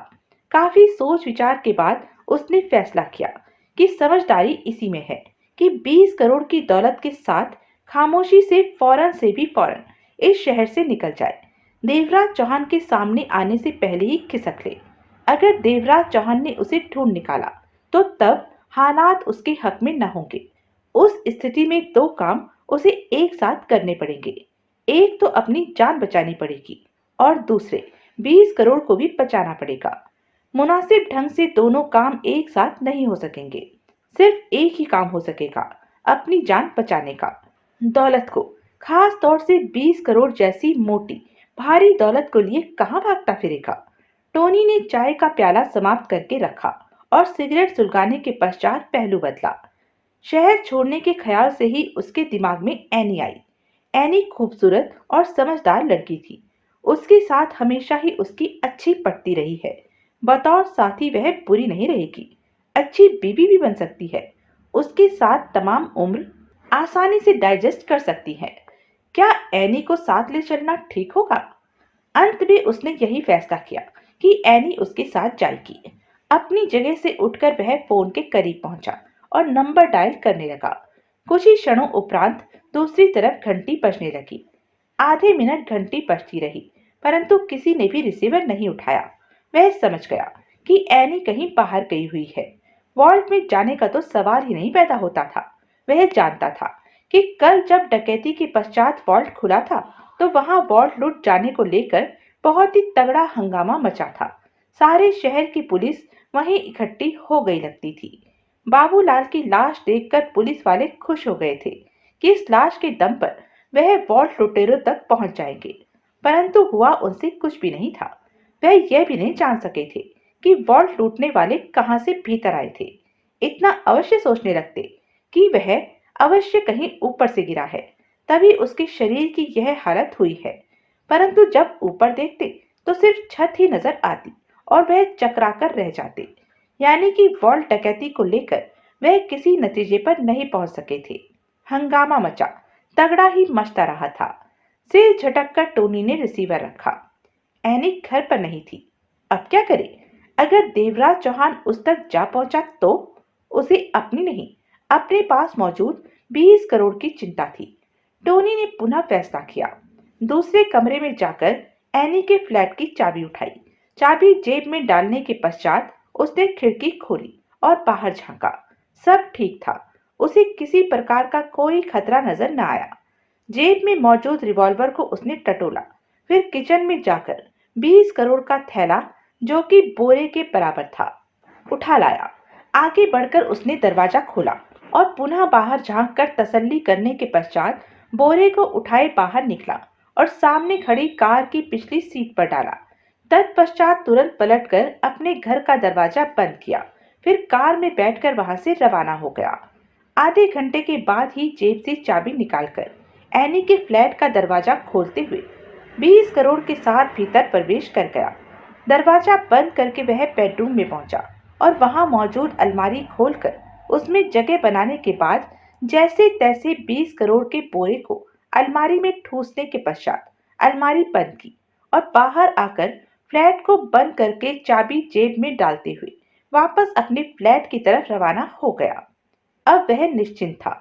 Speaker 1: काफी सोच विचार के बाद उसने फैसला किया कि समझदारी इसी में है कि 20 करोड़ की दौलत के साथ खामोशी से भी फौरन इस शहर से निकल जाए। देवराज चौहान के सामने आने से पहले ही खिसक ले। अगर देवराज चौहान ने उसे ढूंढ निकाला तो तब हालात उसके हक में न होंगे। उस स्थिति में 2 काम उसे एक साथ करने पड़ेंगे। एक तो अपनी जान बचानी पड़ेगी और दूसरे 20 करोड़ को भी बचाना पड़ेगा। मुनासिब ढंग से दोनों काम एक साथ नहीं हो सकेंगे। सिर्फ एक ही काम हो सकेगा, अपनी जान बचाने का। दौलत को, खास तौर से 20 करोड़ जैसी मोटी भारी दौलत को लिए कहां भागता फिरेगा। टोनी ने चाय का प्याला समाप्त करके रखा और सिगरेट सुलगाने के पश्चात पहलू बदला। शहर छोड़ने के ख्याल से ही उसके दिमाग में एनी आई। एनी खूबसूरत और समझदार लड़की थी। उसके साथ हमेशा ही उसकी अच्छी पटती रही है। बतौर साथी वह बुरी नहीं रहेगी, अच्छी बीवी भी बन सकती है। उसके साथ तमाम उम्र आसानी से डाइजेस्ट कर सकती हैं। क्या एनी को साथ ले चलना ठीक होगा? अंत में उसने यही फैसला किया कि एनी उसके साथ जाएगी। अपनी जगह से उठकर वह फोन के करीब पहुंचा और नंबर डायल करने लगा। कुछ ही क्षणों उपरांत दूसरी तरफ घंटी बजने लगी। आधे मिनट घंटी बजती रही, परंतु किसी ने भी रिसीवर नहीं उठाया। वह समझ गया कि एनी कहीं बाहर गई हुई है। वॉल्ट में जाने का तो सवाल ही नहीं पैदा होता था। वह जानता था कि कल जब डकैती के पश्चात वॉल्ट खुला था तो वहां वॉल्ट लूट जाने को लेकर बहुत ही तगड़ा हंगामा मचा था। सारे शहर की पुलिस वहीं इकट्ठी हो गई लगती थी। बाबूलाल की लाश देखकर पुलिस वाले खुश हो गए थे कि इस लाश के दम पर वह वॉल्ट लुटेरों तक पहुंच जाएंगे। परंतु हुआ उनसे कुछ भी नहीं था। वह यह भी नहीं जान सके थे कि वॉल्ट लूटने वाले कहां से भीतर आए थे। इतना अवश्य सोचने लगते कि वह अवश्य कहीं ऊपर से गिरा है, तभी उसके शरीर की यह हालत हुई है। परंतु जब ऊपर देखते तो सिर्फ छत ही नजर आती और वह चकराकर रह जाते। यानी कि वॉल्ट डकैती को लेकर वह किसी नतीजे पर नहीं पहुंच सके थे। हंगामा मचा, तगड़ा ही मचता रहा था। सिर झटककर टोनी ने रिसीवर रखा। एनी घर पर नहीं थी। अब क्या करे? अगर देवराज चौहान उस तक जा पहुंचा तो उसे अपनी नहीं, अपने पास मौजूद 20 करोड़ की चिंता थी। टोनी ने पुनः फैसला किया। दूसरे कमरे में जाकर एनी के फ्लैट की चाबी उठाई। चाबी जेब में डालने के पश्चात उसने खिड़की खोली और बाहर झांका। सब ठीक था। उसे किसी प्रकार का कोई खतरा नजर न आया। जेब में मौजूद रिवॉल्वर को उसने टटोला। फिर किचन में जाकर 20 करोड़ का थैला, जो कि बोरे के बराबर था, उठा लाया। आगे बढ़कर उसने दरवाजा खोला और पुनः बाहर झांक कर तसल्ली करने के पश्चात बोरे को उठाए बाहर निकला और सामने खड़ी कार की पिछली सीट पर डाला। तत्पश्चात तुरंत पलटकर अपने घर का दरवाजा बंद किया। फिर कार में बैठकर वहां से रवाना हो गया। आधे घंटे के बाद ही जेब से चाबी निकालकर एनी के फ्लैट का दरवाजा खोलते हुए 20 करोड़ के साथ भीतर प्रवेश कर गया। दरवाजा बंद करके वह बेडरूम में पहुंचा और वहां मौजूद अलमारी खोलकर उसमें जगह बनाने के बाद जैसे तैसे 20 करोड़ के बोरे को अलमारी में ठूसने के पश्चात अलमारी बंद की और बाहर आकर फ्लैट को बंद करके चाबी जेब में डालते हुए वापस अपने फ्लैट की तरफ रवाना हो गया। अब वह निश्चिंत था।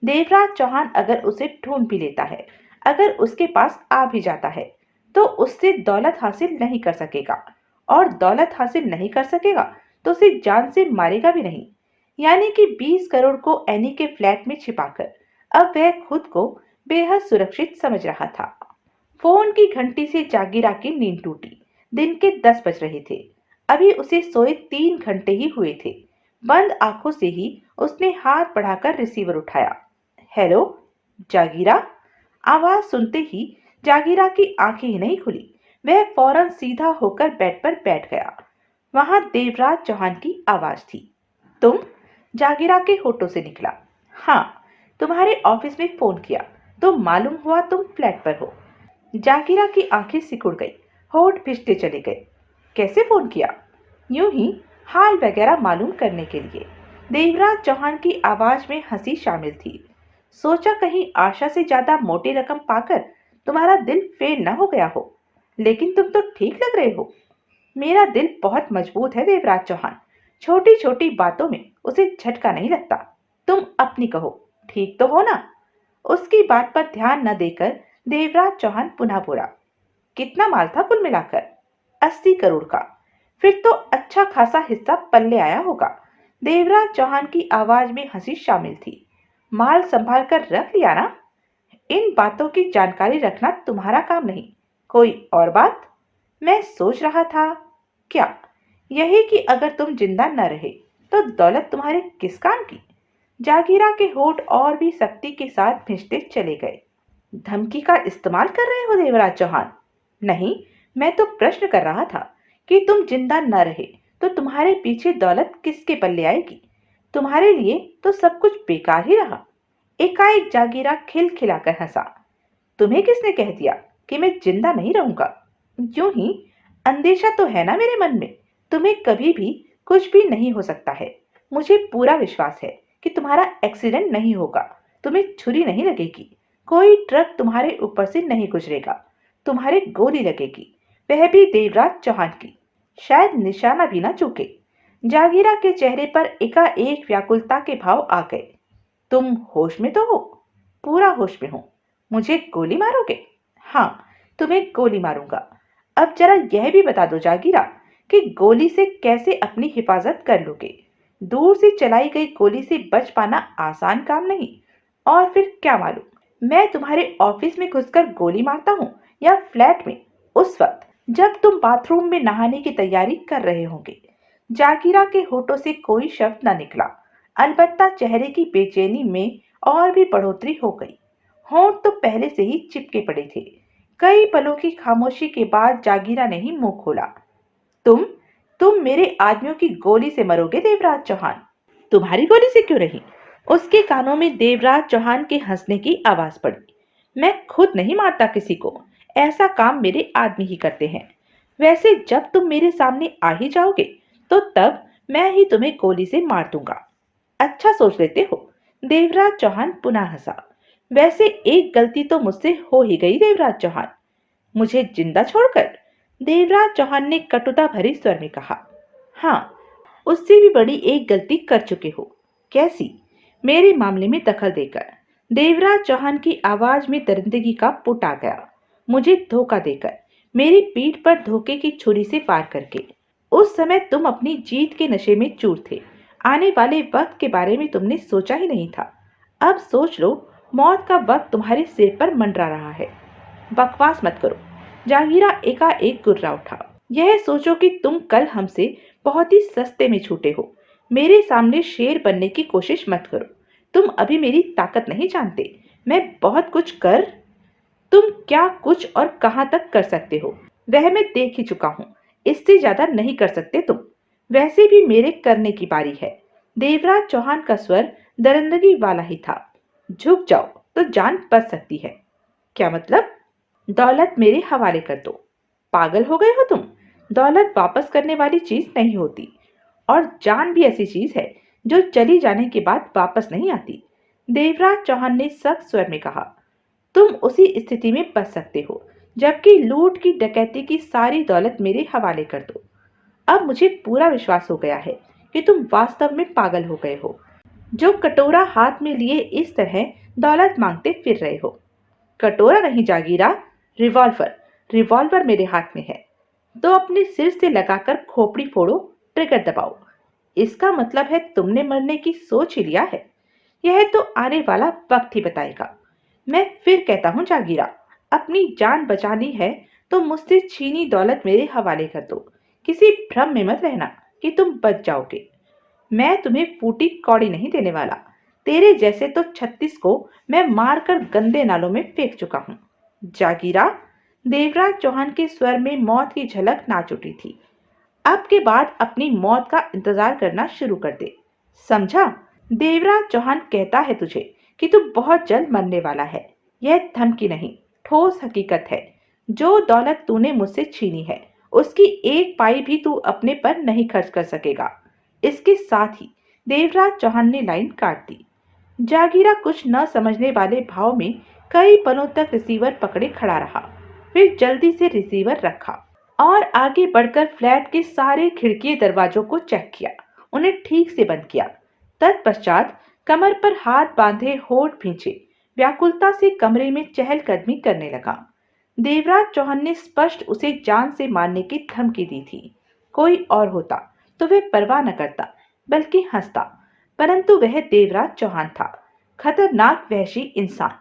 Speaker 1: देवराज चौहान अगर उसे ढूंढ भी लेता है, अगर उसके पास आ भी जाता है, तो उससे दौलत हासिल नहीं कर सकेगा, और दौलत हासिल नहीं कर सकेगा तो उसे जान से मारेगा भी नहीं। यानी कि 20 करोड़ को एनी के फ्लैट में छिपाकर अब वह खुद को बेहद सुरक्षित समझ रहा था। फोन की घंटी से जागीरा की नींद टूटी। दिन के 10 बज रहे थे। अभी उसे सोए 3 घंटे ही हुए थे। बंद आंखों से ही उसने हाथ बढ़ाकर रिसीवर उठाया। हेलो, जागीरा। आवाज सुनते ही जागीरा की आंखें ही नहीं खुली। वह फौरन सीधा होकर बेड पर बैठ गया। वहां देवराज चौहान की आवाज थी। तुम? जागीरा के होठों से निकला। हाँ, तुम्हारे ऑफिस में फोन किया तो मालूम हुआ तुम फ्लैट पर हो। जागीरा की आंखें सिकुड़ गई, होठ भिजते चले गए। कैसे फोन किया? यूं ही, हाल वगैरह मालूम करने के लिए। देवराज चौहान की आवाज में हंसी शामिल थी। सोचा कहीं आशा से ज्यादा मोटी रकम पाकर तुम्हारा दिल फेल न हो गया हो। लेकिन तुम तो ठीक लग रहे हो। मेरा दिल बहुत मजबूत है देवराज चौहान। छोटी छोटी बातों में उसे झटका नहीं लगता। तुम अपनी कहो, ठीक तो हो ना? उसकी बात पर ध्यान न देकर देवराज चौहान पुनः बोला। कितना माल था कुल मिलाकर? 80 करोड़ का। फिर तो अच्छा खासा हिस्सा पल्ले आया होगा। देवराज चौहान की आवाज में हंसी शामिल थी। माल संभाल कर रख लिया ना? इन बातों की जानकारी रखना तुम्हारा काम नहीं। कोई और बात? मैं सोच रहा था। क्या? यही कि अगर तुम जिंदा न रहे तो दौलत तुम्हारे किस काम की? जागीरा के होठ और भी सख्ती के साथ भिंचते चले गए। धमकी का इस्तेमाल कर रहे हो देवराज चौहान? नहीं, मैं तो प्रश्न कर रहा था कि तुम जिंदा न रहे तो तुम्हारे पीछे दौलत किसके पल्ले आएगी? तुम्हारे लिए तो सब कुछ बेकार ही रहा। एकाएक जागीरा खिलखिलाकर हंसा। तुम्हें किसने कह दिया कि मैं जिंदा नहीं रहूंगा? यूं ही अंदेशा तो है ना मेरे मन में। तुम्हें कभी भी कुछ भी नहीं हो सकता है। मुझे पूरा विश्वास है कि तुम्हारा एक्सीडेंट नहीं होगा। तुम्हें छुरी नहीं लगेगी, कोई ट्रक तुम्हारे ऊपर से नहीं गुजरेगा, तुम्हारे गोली लगेगी, वह भी देवराज चौहान की, शायद निशाना भी ना चूके। जागीरा के चेहरे पर एकाएक व्याकुलता के भाव आ गए। तुम होश में तो हो? पूरा होश में हूं। मुझे गोली मारोगे? हाँ, तुम्हें गोली मारूंगा। अब जरा यह भी बता दो जागीरा कि गोली से कैसे अपनी हिफाजत कर लोगे। दूर से चलाई गई गोली से बच पाना आसान काम नहीं। और फिर क्या मालूम मैं तुम्हारे ऑफिस में घुसकर गोली मारता हूँ या फ्लैट में, उस वक्त जब तुम बाथरूम में नहाने की तैयारी कर रहे होंगे। जागीरा के होठों से कोई शब्द न निकला, अलबत्ता चेहरे की बेचैनी में और भी बढ़ोतरी हो गई। होंठ तो पहले से ही चिपके पड़े थे। कई पलों की खामोशी के बाद जागीरा ने ही मुंह खोला। तुम तुम मेरे आदमियों की गोली से मरोगे देवराज चौहान। तुम्हारी गोली से क्यों नहीं? उसके कानों में देवराज चौहान के हंसने की आवाज पड़ी। मैं खुद नहीं मारता किसी को, ऐसा काम मेरे आदमी ही करते हैं। वैसे जब तुम मेरे सामने आ ही जाओगे तो तब मैं ही तुम्हें गोली से मार दूंगा। अच्छा सोच लेते हो। देवराज चौहान पुनः हंसा। वैसे एक गलती तो मुझसे हो ही गई देवराज चौहान। मुझे जिंदा छोड़कर? देवराज चौहान ने कटुता भरे स्वर में कहा। हाँ, उससे भी बड़ी एक गलती कर चुके हो। कैसी? मेरे मामले में दखल देकर। देवराज चौहान की आवाज में दरिंदगी का पुट आ गया। मुझे धोखा देकर, मेरी पीठ पर धोखे की छुरी से वार करके। उस समय तुम अपनी जीत के नशे में चूर थे। आने वाले वक्त के बारे में तुमने सोचा ही नहीं था। अब सोच लो, मौत का वक्त तुम्हारे सिर पर मंडरा रहा है। बकवास मत करो। जागीरा एकाएक गुर्रा उठा। यह सोचो कि तुम कल हमसे बहुत ही सस्ते में छूटे हो। मेरे सामने शेर बनने की कोशिश मत करो। तुम अभी मेरी ताकत नहीं जानते। मैं बहुत कुछ कर तुम क्या कुछ और कहां तक कर सकते हो वह मैं देख ही चुका हूं। इससे ज्यादा नहीं कर सकते तुम। वैसे भी मेरे करने की बारी है। देवराज चौहान का स्वर दरिंदगी वाला ही था। झुक जाओ तो जान बच सकती है। क्या मतलब? दौलत मेरे हवाले कर दो। पागल हो गए हो तुम? दौलत वापस करने वाली चीज नहीं होती, और जान भी ऐसी चीज है जो चली जाने के बाद वापस नहीं आती। देवराज चौहान ने सख्त स्वर में कहा। तुम उसी स्थिति में बच सकते हो जबकि लूट की डकैती की सारी दौलत मेरे हवाले कर दो। अब मुझे पूरा विश्वास हो गया है कि तुम वास्तव में पागल हो गए हो, जो कटोरा हाथ में लिए इस तरह दौलत मांगते फिर रहे हो। कटोरा नहीं जागीरा, रिवॉल्वर। रिवॉल्वर मेरे हाथ में है। तो अपने सिर से लगाकर खोपड़ी फोड़ो, ट्रिगर दबाओ। इसका मतलब है तुमने मरने की सोच ही लिया है। यह तो आने वाला वक्त ही बताएगा। मैं फिर कहता हूँ जागीरा, अपनी जान बचानी है तो मुझसे छीनी दौलत मेरे हवाले कर दो। किसी भ्रम में मत रहना कि तुम बच जाओगे। मैं तुम्हें फूटी कौड़ी नहीं देने वाला। तेरे जैसे तो 36 को मैं मारकर गंदे नालों में फेंक चुका हूँ। जागीरा, देवराज चौहान के स्वर में मौत की झलक नाच उठी थी। अब के बाद अपनी मौत का इंतजार करना शुरू कर दे, समझा? देवराज चौहान कहता है तुझे कि तू बहुत जल्द मरने वाला है। यह धमकी नहीं, ठोस हकीकत है। जो दौलत तूने मुझसे छीनी है उसकी एक पाई भी तू अपने पर नहीं खर्च कर सकेगा। इसके साथ ही देवराज चौहान ने लाइन काट दी। जागीरा कुछ न समझने वाले भाव में कई पलों तक रिसीवर पकड़े खड़ा रहा। फिर जल्दी से रिसीवर रखा और आगे बढ़कर फ्लैट के सारे खिड़की दरवाजों को चेक किया, उन्हें ठीक से बंद किया। तत्पश्चात कमर पर हाथ बांधे होठ भींचे व्याकुलता से कमरे में चहलकदमी करने लगा। देवराज चौहान ने स्पष्ट उसे जान से मारने की धमकी दी थी। कोई और होता तो वह परवाह न करता, बल्कि हंसता, परंतु वह देवराज चौहान था, खतरनाक वहशी इंसान।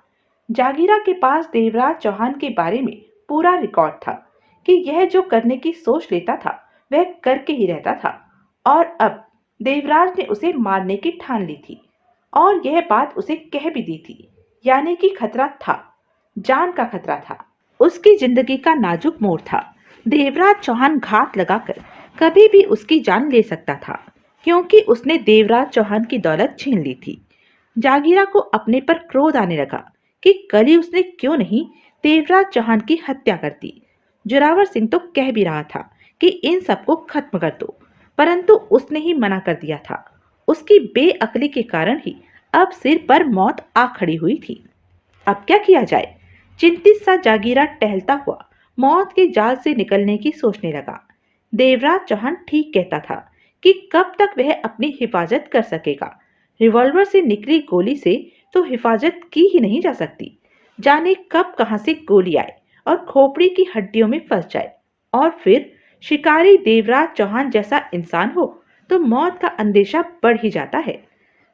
Speaker 1: जागीरा के पास देवराज चौहान के बारे में पूरा रिकॉर्ड था कि यह जो करने की सोच लेता था वह करके ही रहता था। और अब देवराज ने उसे मारने की ठान ली थी, और यह बात उसे कह भी दी थी। यानी कि खतरा था, जान का खतरा था। उसकी जिंदगी का नाजुक मोड़ था। देवराज चौहान घात लगाकर कभी भी उसकी जान ले सकता था, क्योंकि उसने देवराज चौहान की दौलत छीन ली थी। जागीरा को अपने पर क्रोध आने लगा कि कल ही उसने क्यों नहीं देवराज चौहान की हत्या कर दी। जोरावर सिंह तो कह भी रहा था कि इन सबको खत्म कर दो, परंतु उसने ही मना कर दिया था। उसकी बेअक्ली के कारण ही अब सिर पर मौत आ खड़ी हुई थी। अब क्या किया जाए? चिंतित सा जागीरा टहलता हुआ मौत के जाल से निकलने की सोचने लगा। देवराज चौहान ठीक कहता था कि कब तक वह अपनी हिफाजत कर सकेगा। रिवॉल्वर से निकली गोली से तो हिफाजत की ही नहीं जा सकती। जाने कब कहां से गोली आए और खोपड़ी की हड्डियों में फंस जाए, और फिर शिकारी देवराज चौहान जैसा इंसान हो तो मौत का अंदेशा बढ़ ही जाता है।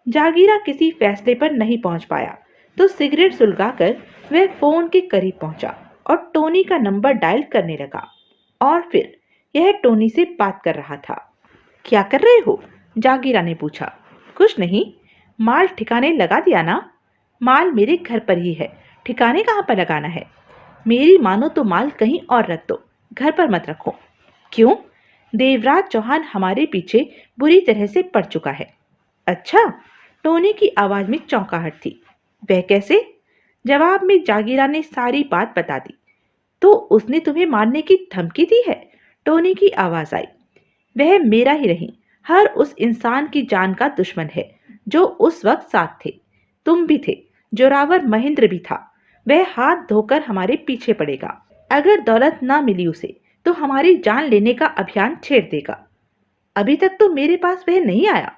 Speaker 1: जागीरा किसी फैसले पर नहीं पहुंच पाया तो सिगरेट सुलगाकर वह फोन के करीब पहुंचा और टोनी का नंबर डायल करने लगा। और फिर यह टोनी से बात कर रहा था। क्या कर रहे हो? जागीरा ने पूछा। कुछ नहीं। माल ठिकाने लगा दिया ना? माल मेरे घर पर ही है, ठिकाने कहाँ पर लगाना है? मेरी मानो तो माल कहीं और रख दो, घर पर मत रखो। क्यों? देवराज चौहान हमारे पीछे बुरी तरह से पड़ चुका है। अच्छा? टोनी की आवाज में चौंकाहट थी। वह कैसे? जवाब में जागीरा ने सारी बात बता दी। तो उसने तुम्हें मारने की धमकी दी है? टोनी की आवाज आई। वह मेरा ही नहीं, हर उस इंसान की जान का दुश्मन है जो उस वक्त साथ थे। तुम भी थे, जोरावर महेंद्र भी था। वह हाथ धोकर हमारे पीछे पड़ेगा। अगर दौलत ना मिली उसे तो हमारी जान लेने का अभियान छेड़ देगा। अभी तक तो मेरे पास वह नहीं आया।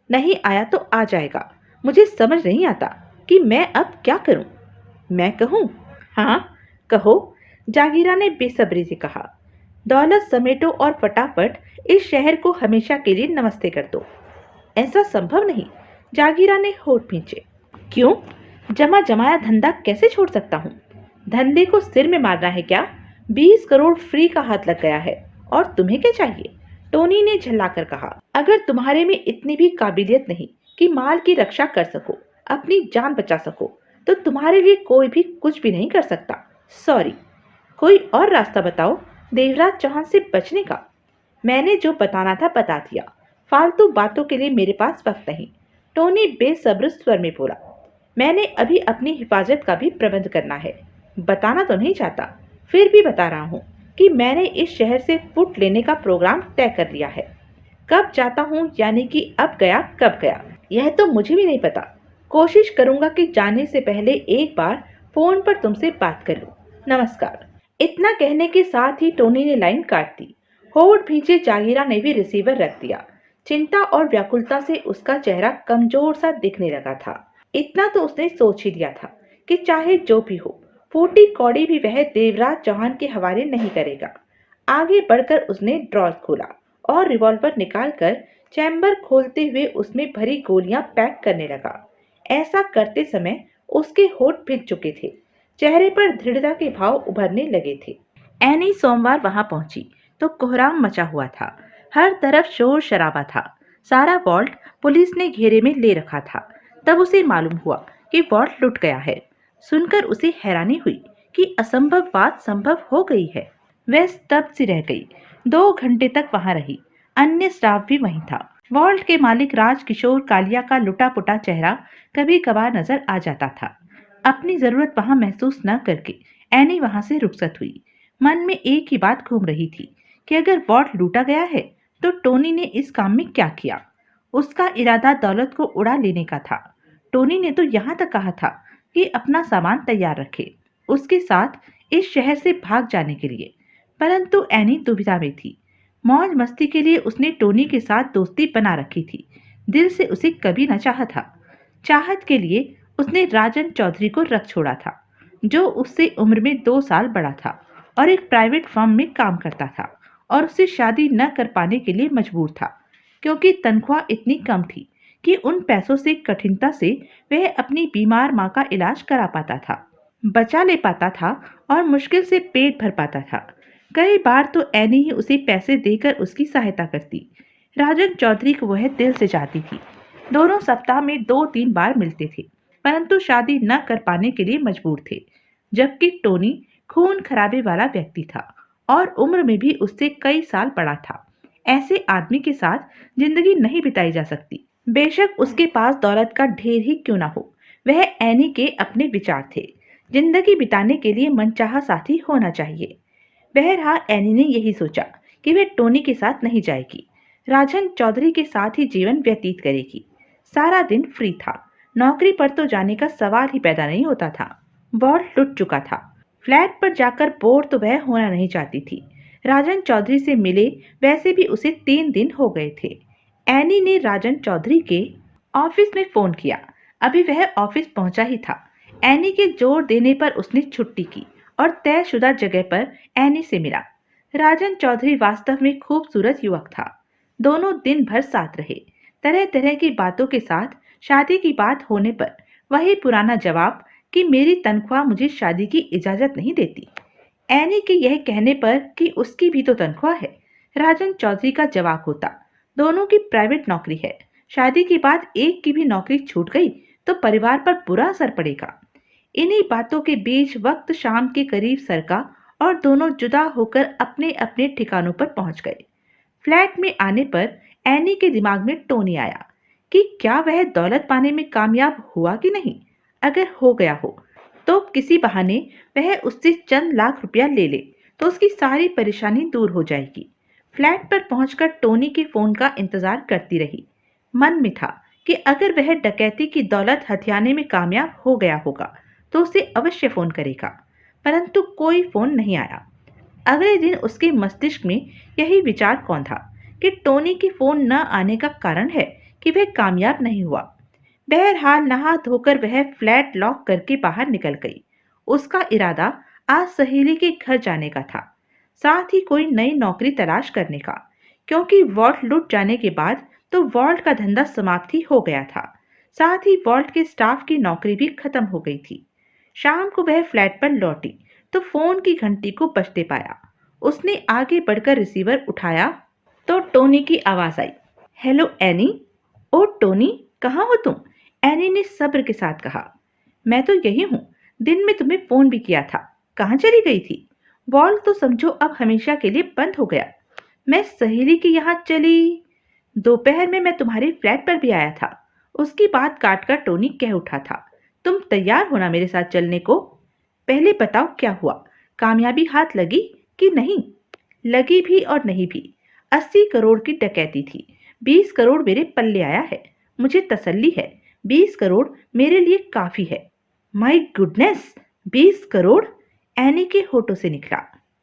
Speaker 1: नहीं आया तो आ जाएगा। मुझे समझ नहीं आता कि मैं अब क्या करूं। मैं कहूं? हाँ, कहो। जागीरा ने बेसब्री से कहा। दौलत समेटो और फटाफट इस शहर को हमेशा के लिए नमस्ते कर दो। ऐसा संभव नहीं। जागीरा ने होठ खींचे। क्यों? जमा जमाया धंधा कैसे छोड़ सकता हूँ? धंधे को सिर में मारना है क्या? 20 करोड़ फ्री का हाथ लग गया है, और तुम्हें क्या चाहिए? टोनी ने झल्लाकर कहा। अगर तुम्हारे में इतनी भी काबिलियत नहीं कि माल की रक्षा कर सको, अपनी जान बचा सको, तो तुम्हारे लिए कोई भी कुछ भी नहीं कर सकता। सॉरी। कोई और रास्ता बताओ देवराज चौहान से बचने का। मैंने जो बताना था बता दिया। फालतू बातों के लिए मेरे पास वक्त नहीं। टोनी बेसब्र स्वर में बोला। मैंने अभी अपनी हिफाजत का भी प्रबंध करना है। बताना तो नहीं चाहता, फिर भी बता रहा हूँ कि मैंने इस शहर से फुट लेने का प्रोग्राम तय कर लिया है। कब जाता हूँ, यानी कि अब गया कब गया, यह तो मुझे भी नहीं पता। कोशिश करूंगा कि जाने से पहले एक बार फोन पर तुमसे बात कर लूं। नमस्कार। इतना कहने के साथ ही टोनी ने लाइन काट दी। होठ भींचे जागीरा ने भी रिसीवर रख दिया। चिंता और व्याकुलता से उसका चेहरा कमजोर सा दिखने लगा था। इतना तो उसने सोच ही लिया था कि चाहे जो भी हो, फूटी कौड़ी भी वह देवराज चौहान के हवाले नहीं करेगा। आगे बढ़कर उसने ड्रॉर खोला और रिवॉल्वर निकालकर चैम्बर खोलते हुए उसमें भरी गोलियां पैक करने लगा। ऐसा करते समय उसके होठ भीग चुके थे, चेहरे पर दृढ़ता के भाव उभरने लगे थे। एनी सोमवार वहां पहुंची तो कोहराम मचा हुआ था। हर तरफ शोर शराबा था। सारा वॉल्ट पुलिस ने घेरे में ले रखा था। तब उसे मालूम हुआ कि वॉल्ट लुट गया है। सुनकर उसे हैरानी हुई कि असंभव बात संभव हो गई है। वह स्तब्ध सी रह गई। 2 घंटे तक वहां रही। अन्य स्टाफ भी वहीं था। वॉल्ट के मालिक राजकिशोर कालिया का लुटा पुटा चेहरा कभी कभार नजर आ जाता था। अपनी जरूरत वहां महसूस न करके एनी वहां से रुखसत हुई। मन में एक ही बात घूम रही थी कि अगर वॉल्ट लूटा गया है तो टोनी ने इस काम में क्या किया। उसका इरादा दौलत को उड़ा लेने का था। टोनी ने तो यहाँ तक कहा था कि अपना सामान तैयार रखे, उसके साथ इस शहर से भाग जाने के लिए। परंतु एनी दुविधा में थी। मौज मस्ती के लिए उसने टोनी के साथ दोस्ती बना रखी थी, दिल से उसे कभी न चाहा था। चाहत के लिए उसने राजन चौधरी को रख छोड़ा था, जो उससे उम्र में 2 साल बड़ा था और एक प्राइवेट फर्म में काम करता था, और उससे शादी न कर पाने के लिए मजबूर था, क्योंकि तनख्वाह इतनी कम थी कि उन पैसों से कठिनता से वह अपनी बीमार माँ का इलाज करा पाता था, बचा ले पाता था और मुश्किल से पेट भर पाता था। कई बार तो एनी ही उसे पैसे देकर उसकी सहायता करती। राजन चौधरी को वह दिल से चाहती थी। दोनों सप्ताह में 2-3 बार मिलते थे, परंतु शादी न कर पाने के लिए मजबूर थे। जबकि टोनी खून खराबे वाला व्यक्ति था और उम्र में भी उससे कई साल बड़ा था। ऐसे आदमी के साथ जिंदगी नहीं बिताई जा सकती, बेशक उसके पास दौलत का ढेर ही क्यों ना हो। वह एनी के अपने विचार थे। जिंदगी बिताने के लिए मनचाहा साथी होना चाहिए। बहरहाल एनी ने यही सोचा कि वह टोनी के साथ नहीं जाएगी, राजन चौधरी के साथ ही जीवन व्यतीत करेगी। सारा दिन फ्री था। नौकरी पर तो जाने का सवाल ही पैदा नहीं होता था। वॉल्ट लुट चुका था। फ्लैट पर जाकर बोर तो वह होना नहीं चाहती थी। राजन चौधरी से मिले वैसे भी उसे 3 दिन हो गए थे। एनी ने राजन चौधरी के ऑफिस में फोन किया। अभी वह ऑफिस पहुंचा ही था। एनी के जोर देने पर उसने छुट्टी की और तयशुदा जगह पर एनी से मिला। राजन चौधरी वास्तव में खूबसूरत युवक था। दोनों दिन भर साथ रहे। तरह तरह की बातों के साथ शादी की बात होने पर वही पुराना जवाब कि मेरी तनख्वाह मुझे शादी की इजाजत नहीं देती। एनी के यह कहने पर कि उसकी भी तो तनख्वाह है, राजन चौधरी का जवाब होता, दोनों की प्राइवेट नौकरी है। शादी के बाद एक की भी नौकरी छूट गई तो परिवार पर बुरा असर पड़ेगा। इन्हीं बातों के बीच वक्त शाम के करीब सरका और दोनों जुदा होकर अपने अपने ठिकानों पर पहुंच गए। फ्लैट में आने पर एनी के दिमाग में टोनी आया कि क्या वह दौलत पाने में कामयाब हुआ कि नहीं। अगर हो गया हो तो किसी बहाने वह उससे चंद लाख रुपया ले ले तो उसकी सारी परेशानी दूर हो जाएगी। फ्लैट पर पहुंचकर टोनी के फोन का इंतजार करती रही। मन में था कि अगर वह डकैती की दौलत हथियाने में कामयाब हो गया होगा तो उसे अवश्य फोन करेगा, परंतु कोई फोन नहीं आया। अगले दिन उसके मस्तिष्क में यही विचार कौन था कि टोनी की फोन न आने का कारण है कि वह कामयाब नहीं हुआ। बहरहाल नहा धोकर वह फ्लैट लॉक करके बाहर निकल गई। उसका इरादा आज सहेली के घर जाने का था, साथ ही कोई नई नौकरी तलाश करने का, क्योंकि वॉल्ट लुट जाने के बाद तो वॉल्ट का धंधा समाप्त ही हो गया था। साथ ही वॉल्ट के स्टाफ की नौकरी भी खत्म हो गई थी। शाम को वह फ्लैट पर लौटी तो फोन की घंटी को बजते पाया। उसने आगे बढ़कर रिसीवर उठाया तो टोनी की आवाज आई, हेलो एनी। ओ टोनी, कहाँ हो तुम? एनी ने सब्र के साथ कहा। मैं तो यही हूँ, दिन में तुम्हें फोन भी किया था, कहाँ चली गई थी? वॉल्ट तो समझो अब हमेशा के लिए बंद हो गया। मैं सहेली के यहाँ चली। दोपहर में मैं तुम्हारे फ्लैट पर भी आया था। उसकी बात काटकर टोनी कह उठा था, तुम तैयार हो ना मेरे साथ चलने को? पहले बताओ क्या हुआ, कामयाबी हाथ लगी कि नहीं? लगी भी और नहीं भी। 80 करोड़ की डकैती थी। 20 करोड़ मेरे पल्ले आया है। मुझे तसल्ली है, 20 करोड़ मेरे लिए काफी है। My goodness, 20 crore! एनी के होठों से निकला।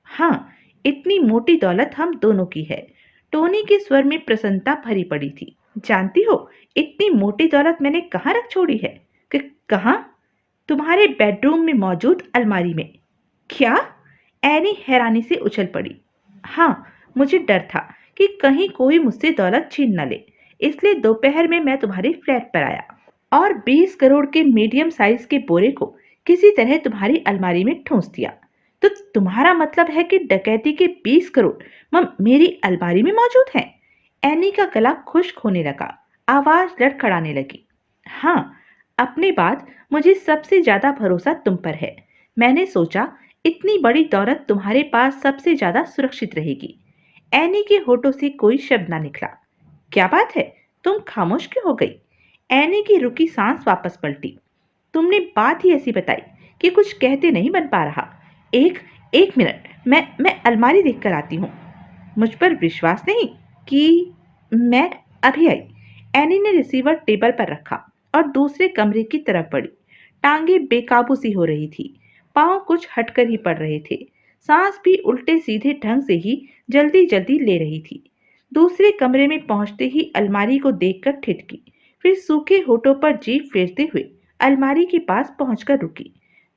Speaker 1: हाँ, इतनी मोटी दौलत हम दोनों की है। टोनी के स्वर में प्रसन्नता भरी पड़ी थी। जानती हो इतनी मोटी दौलत मैंने कहाँ रख छोड़ी है? कहाँ? तुम्हारे बेडरूम में मौजूद अलमारी में। क्या? एनी हैरानी से उछल पड़ी। हाँ, मुझे डर था कि कहीं कोई मुझसे दौलत छीन न ले, इसलिए दोपहर में मैं तुम्हारे फ्लैट पर आया और 20 करोड़ के मीडियम साइज के बोरे को किसी तरह तुम्हारी अलमारी में ठूंस दिया। तो तुम्हारा मतलब है कि डकैती के 20 करोड़ मेरी अलमारी में मौजूद हैं? एनी का गला खुश्क होने लगा, आवाज लड़खड़ाने लगी। हाँ, अपने बाद मुझे सबसे ज्यादा भरोसा तुम पर है। मैंने सोचा इतनी बड़ी दौलत तुम्हारे पास सबसे ज्यादा सुरक्षित रहेगी। एनी के होठों से कोई शब्द ना निकला। क्या बात है, तुम खामोश क्यों हो गई? एनी की रुकी सांस वापस पलटी। तुमने बात ही ऐसी बताई कि कुछ कहते नहीं बन पा रहा। एक एक मिनट, मैं अलमारी देख कर आती हूँ। मुझ पर विश्वास नहीं कि मैं अभी आई। एनी ने रिसीवर टेबल पर रखा और दूसरे कमरे की तरफ बढ़ी। टांगे बेकाबू सी हो रही थी, पांव कुछ हटकर ही पड़ रहे थे, सांस भी उल्टे सीधे ढंग से ही जल्दी जल्दी ले रही थी। दूसरे कमरे में पहुंचते ही अलमारी को देखकर ठिठकी, फिर सूखे होठों पर जीभ फेरते हुए अलमारी के पास पहुंचकर रुकी।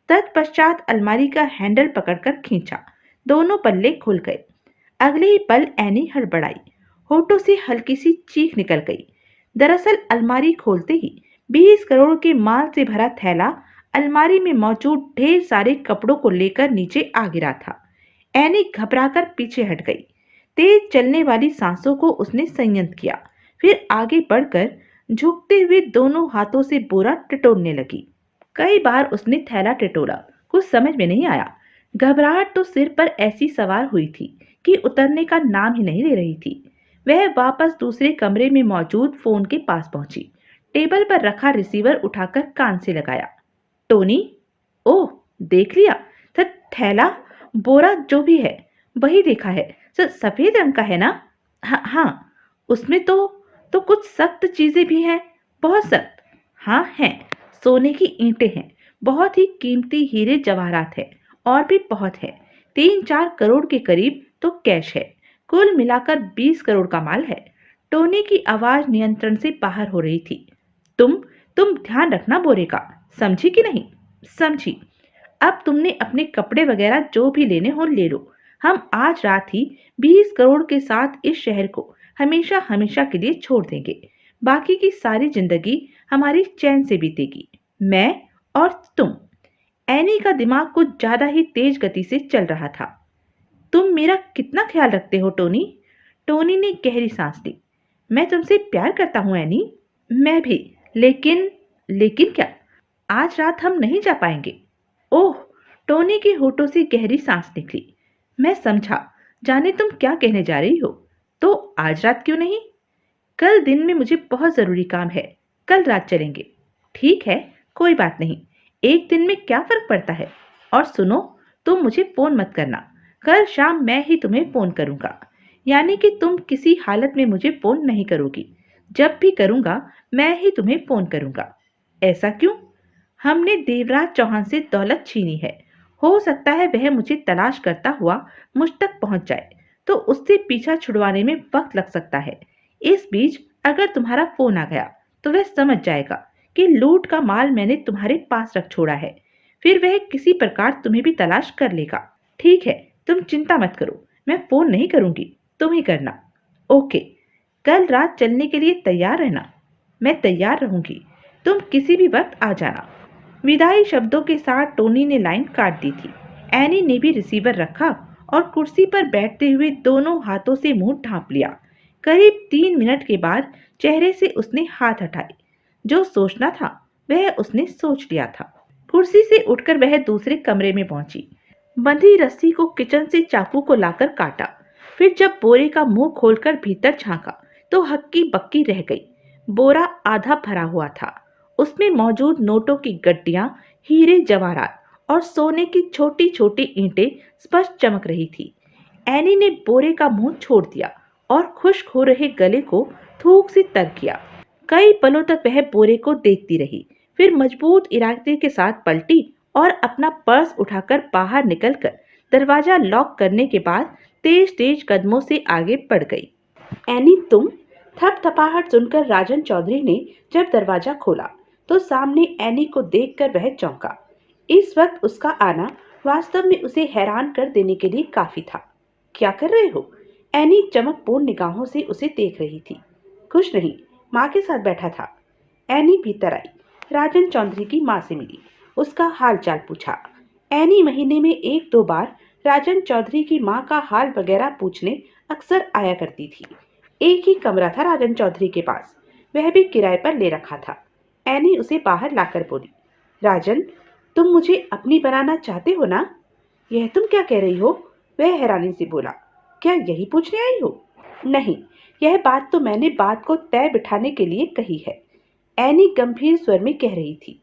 Speaker 1: तत्पश्चात अलमारी का हैंडल पकड़कर खींचा। दोनों पल्ले खुल गए। अगले ही पल एनी हड़बड़ाई, होठों से हल्की सी चीख निकल गई। दरअसल अलमारी खोलते ही 20 करोड़ के माल से भरा थैला अलमारी में मौजूद ढेर सारे कपड़ों को लेकर नीचे आ गिरा था। एनी घबराकर पीछे हट गई। तेज चलने वाली सांसों को उसने संयत किया, फिर आगे बढ़कर झुकते हुए दोनों हाथों से बोरा टटोलने लगी। कई बार उसने थैला टटोला, कुछ समझ में नहीं आया। घबराहट तो सिर पर ऐसी सवार हुई थी कि उतरने का नाम ही नहीं ले रही थी। वह वापस दूसरे कमरे में मौजूद फोन के पास पहुंची। टेबल पर रखा रिसीवर उठाकर कान से लगाया। टोनी, ओह, देख लिया? थैला, बोरा जो भी है वही देखा है। सफेद रंग का है ना? हाँ हाँ, उसमें तो कुछ सख्त चीजें भी हैं, बहुत सख्त। हाँ हैं, सोने की ईंटें हैं, बहुत ही कीमती हीरे जवाहरात है और भी बहुत है। 3-4 करोड़ के करीब तो कैश है। कुल मिलाकर 20 करोड़ का माल है। टोनी की आवाज नियंत्रण से बाहर हो रही थी। तुम तुम ध्यान रखना बोरे का, समझी कि नहीं? समझी। अब तुमने अपने कपड़े वगैरह जो भी लेने हो ले लो। हम आज रात ही 20 करोड़ के साथ इस शहर को हमेशा हमेशा के लिए छोड़ देंगे। बाकी की सारी जिंदगी हमारी चैन से बीतेगी, मैं और तुम। एनी का दिमाग कुछ ज्यादा ही तेज गति से चल रहा था। तुम मेरा कितना ख्याल रखते हो टोनी? टोनी ने गहरी सांस ली। मैं तुमसे प्यार करता हूँ एनी। मैं भी। लेकिन लेकिन क्या? आज रात हम नहीं जा पाएंगे। ओह! टोनी के होठों से गहरी सांस निकली। मैं समझा। जाने तुम क्या कहने जा रही हो। तो आज रात क्यों नहीं? कल दिन में मुझे बहुत जरूरी काम है। कल रात चलेंगे। ठीक है, कोई बात नहीं। एक दिन में क्या फर्क पड़ता है? और सुनो, तुम मुझे फोन मत करना। कल शाम मैं ही तुम्हें फोन करूंगा। यानी कि तुम किसी हालत में मुझे फोन नहीं करोगी। जब भी करूंगा मैं ही तुम्हें फोन करूंगा। ऐसा क्यों? हमने देवराज चौहान से दौलत छीनी है। हो सकता है वह मुझे तलाश करता हुआ मुझ तक पहुंच जाए, तो उससे पीछा छुड़वाने में वक्त लग सकता है। इस बीच अगर तुम्हारा फोन आ गया तो वह समझ जाएगा कि लूट का माल मैंने तुम्हारे पास रख छोड़ा है। फिर वह किसी प्रकार तुम्हें भी तलाश कर लेगा। ठीक है, तुम चिंता मत करो। मैं फोन नहीं करूंगी, तुम ही करना। ओके। कल रात चलने के लिए तैयार रहना। मैं तैयार रहूंगी। तुम किसी भी वक्त आ जाना। विदाई शब्दों के साथ टोनी ने लाइन काट दी थी। एनी ने भी रिसीवर रखा और कुर्सी पर बैठते हुए दोनों हाथों से मुंह ढांप लिया। करीब 3 मिनट के बाद चेहरे से उसने हाथ हटाए। जो सोचना था वह उसने सोच लिया था। कुर्सी से उठकर वह दूसरे कमरे में पहुंची। बंधी रस्सी को किचन से चाकू को लाकर काटा। फिर जब बोरे का मुंह खोलकर भीतर झांका तो हक्की बक्की रह गई। बोरा आधा भरा हुआ था। उसमें मौजूद नोटों की गड्डियां, हीरे जवाहरात और सोने की छोटी छोटी ईंटें स्पष्ट चमक रही थी। एनी ने बोरे का मुंह छोड़ दिया और खुश्क हो रहे गले को थूक से तर किया। कई पलों तक वह बोरे को देखती रही। फिर मजबूत इरादे के साथ पलटी और अपना पर्स उठाकर बाहर निकलकर दरवाजा लॉक करने के बाद तेज तेज कदमों से आगे बढ़ गई। एनी तुम? थपथपाहट सुनकर राजन चौधरी ने जब दरवाजा खोला तो सामने एनी को देखकर वह चौंका। इस वक्त उसका आना वास्तव में उसे हैरान कर देने के लिए काफी था। क्या कर रहे हो? एनी चमकपूर्ण निगाहों से उसे देख रही थी। कुछ नहीं, माँ के साथ बैठा था। एनी भीतर आई। राजन चौधरी की माँ से मिली। उसका हाल चाल पूछा। एनी महीने में 1-2 बार राजन चौधरी की माँ का हाल वगैरह पूछने अक्सर आया करती थी। एक ही कमरा था राजन चौधरी के पास, वह भी किराए पर ले रखा था। एनी उसे बाहर लाकर बोली, राजन, तुम मुझे अपनी बनाना चाहते हो ना? यह तुम क्या कह रही हो? वह हैरानी से बोला, क्या यही पूछने आई हो? नहीं, यह बात तो मैंने बात को तय बिठाने के लिए कही है। एनी गंभीर स्वर में कह रही थी।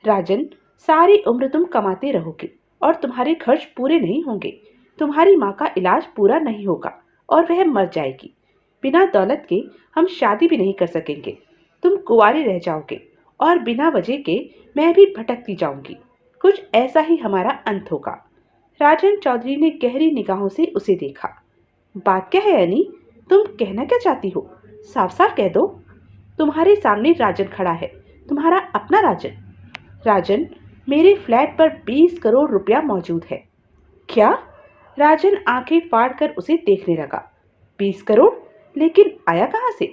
Speaker 1: राजन, सारी उम्र तुम कमाते रहोगे और तुम्हारे खर्च पूरे नहीं होंगे। तुम्हारी माँ का इलाज पूरा नहीं होगा और वह मर जाएगी। बिना दौलत के हम शादी भी नहीं कर सकेंगे। तुम कुंवारे रह जाओगे और बिना वजह के मैं भी भटकती जाऊंगी। कुछ ऐसा ही हमारा अंत होगा। राजन चौधरी ने गहरी निगाहों से उसे देखा। बात क्या है एनी? तुम कहना क्या चाहती हो? साफ साफ कह दो। तुम्हारे सामने राजन खड़ा है, तुम्हारा अपना राजन। राजन, मेरे फ्लैट पर 20 करोड़ रुपया मौजूद है। क्या? राजन आंखें फाड़कर उसे देखने लगा। 20 करोड़? लेकिन आया कहां से?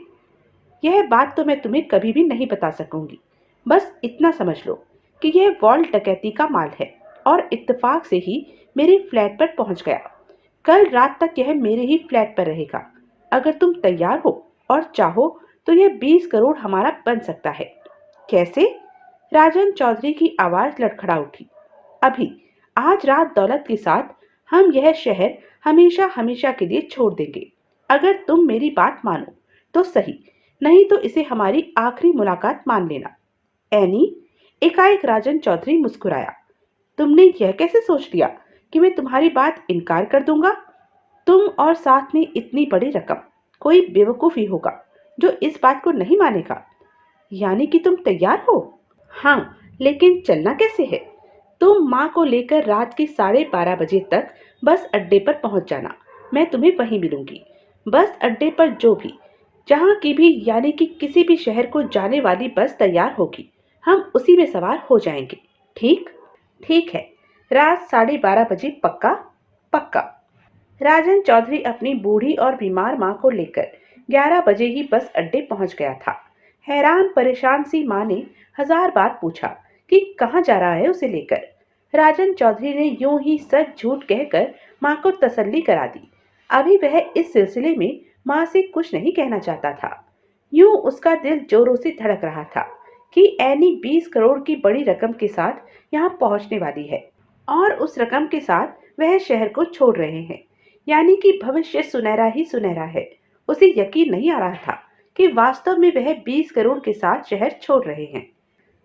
Speaker 1: यह बात तो मैं तुम्हें कभी भी नहीं बता सकूंगी। बस इतना समझ लो कि यह वॉल्ट डकैती का माल है और इत्तेफाक से ही मेरे फ्लैट पर पहुंच गया। कल रात तक यह मेरे ही फ्लैट पर रहेगा। अगर तुम तैयार हो और चाहो तो यह 20 करोड़ हमारा बन सकता है। कैसे? राजन चौधरी की आवाज लड़खड़ा उठी। अभी, आज रात दौलत के साथ हम यह शहर हमेशा हमेशा के लिए छोड़ देंगे। अगर तुम मेरी बात मानो तो सही, नहीं तो इसे हमारी आखिरी मुलाकात मान लेना। एनी, एकाएक राजन चौधरी मुस्कुराया। तुमने यह कैसे सोच लिया कि मैं तुम्हारी बात इनकार कर दूंगा? तुम और साथ में इतनी बड़ी रकम, कोई बेवकूफ ही होगा जो इस बात को नहीं मानेगा। यानी कि तुम तैयार हो? हाँ, लेकिन चलना कैसे है? तुम माँ को लेकर रात के 12:30 बजे तक बस अड्डे पर पहुंच जाना। मैं तुम्हें वहीं मिलूंगी। बस अड्डे पर जो भी, जहाँ की भी, यानी कि किसी भी शहर को जाने वाली बस तैयार होगी, हम उसी में सवार हो जाएंगे। ठीक? ठीक है। रात 12:30 बजे पक्का? पक्का। राजन चौधरी अपनी बूढ़ी और बीमार माँ को लेकर 11 बजे ही बस अड्डे पहुंच गया था। हैरान परेशान सी माँ ने 1000 बार पूछा कि कहाँ जा रहा है उसे लेकर। राजन चौधरी ने यूं ही सच झूठ कहकर माँ को तसल्ली करा दी। अभी वह इस सिलसिले में माँ से कुछ नहीं कहना चाहता था। यूं उसका दिल जोरों से धड़क रहा था कि एनी 20 करोड़ की बड़ी रकम के साथ यहाँ पहुंचने वाली है और उस रकम के साथ वह शहर को छोड़ रहे हैं, यानी कि भविष्य सुनहरा ही सुनहरा है। उसे यकीन नहीं आ रहा था कि वास्तव में वह 20 करोड़ के साथ शहर छोड़ रहे हैं।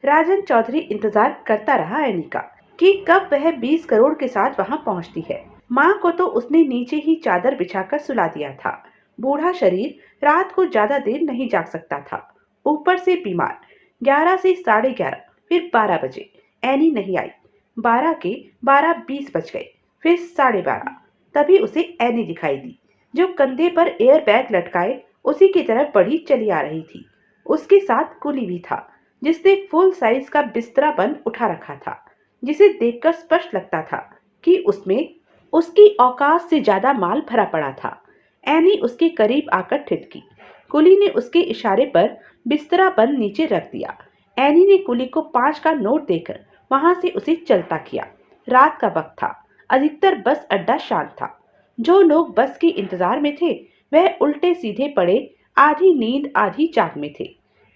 Speaker 1: राजन चौधरी इंतजार करता रहा एनी का कि कब वह 20 करोड़ के साथ वहां पहुंचती है। माँ को तो उसने नीचे ही चादर बिछाकर सुला दिया था। बूढ़ा शरीर रात को ज्यादा देर नहीं जाग सकता था, ऊपर से बीमार। 11 से 11:30, फिर 12 बजे। एनी नहीं आई। 12 के 12:20 बज गए, फिर 12:30। तभी उसे एनी दिखाई दी, जो कंधे पर एयर बैग लटकाए उसी की तरफ बढ़ी चली आ रही थी। उसके साथ कुली भी था, जिसने फुल साइज का बिस्तरा बंद उठा रखा था, जिसे देखकर स्पष्ट लगता था कि उसमें उसकी औकात से ज्यादा माल भरा पड़ा था। एनी उसके करीब आकर ठिठकी। कुली ने उसके इशारे पर बिस्तरा बंद नीचे रख दिया। एनी ने कुली को 5 का नोट देकर वहां से उसे चलता किया। रात का वक्त था। अधिकतर बस अड्डा शांत था। जो लोग बस के इंतजार में थे वह उल्टे सीधे पड़े, आधी नींद आधी जाग में थे।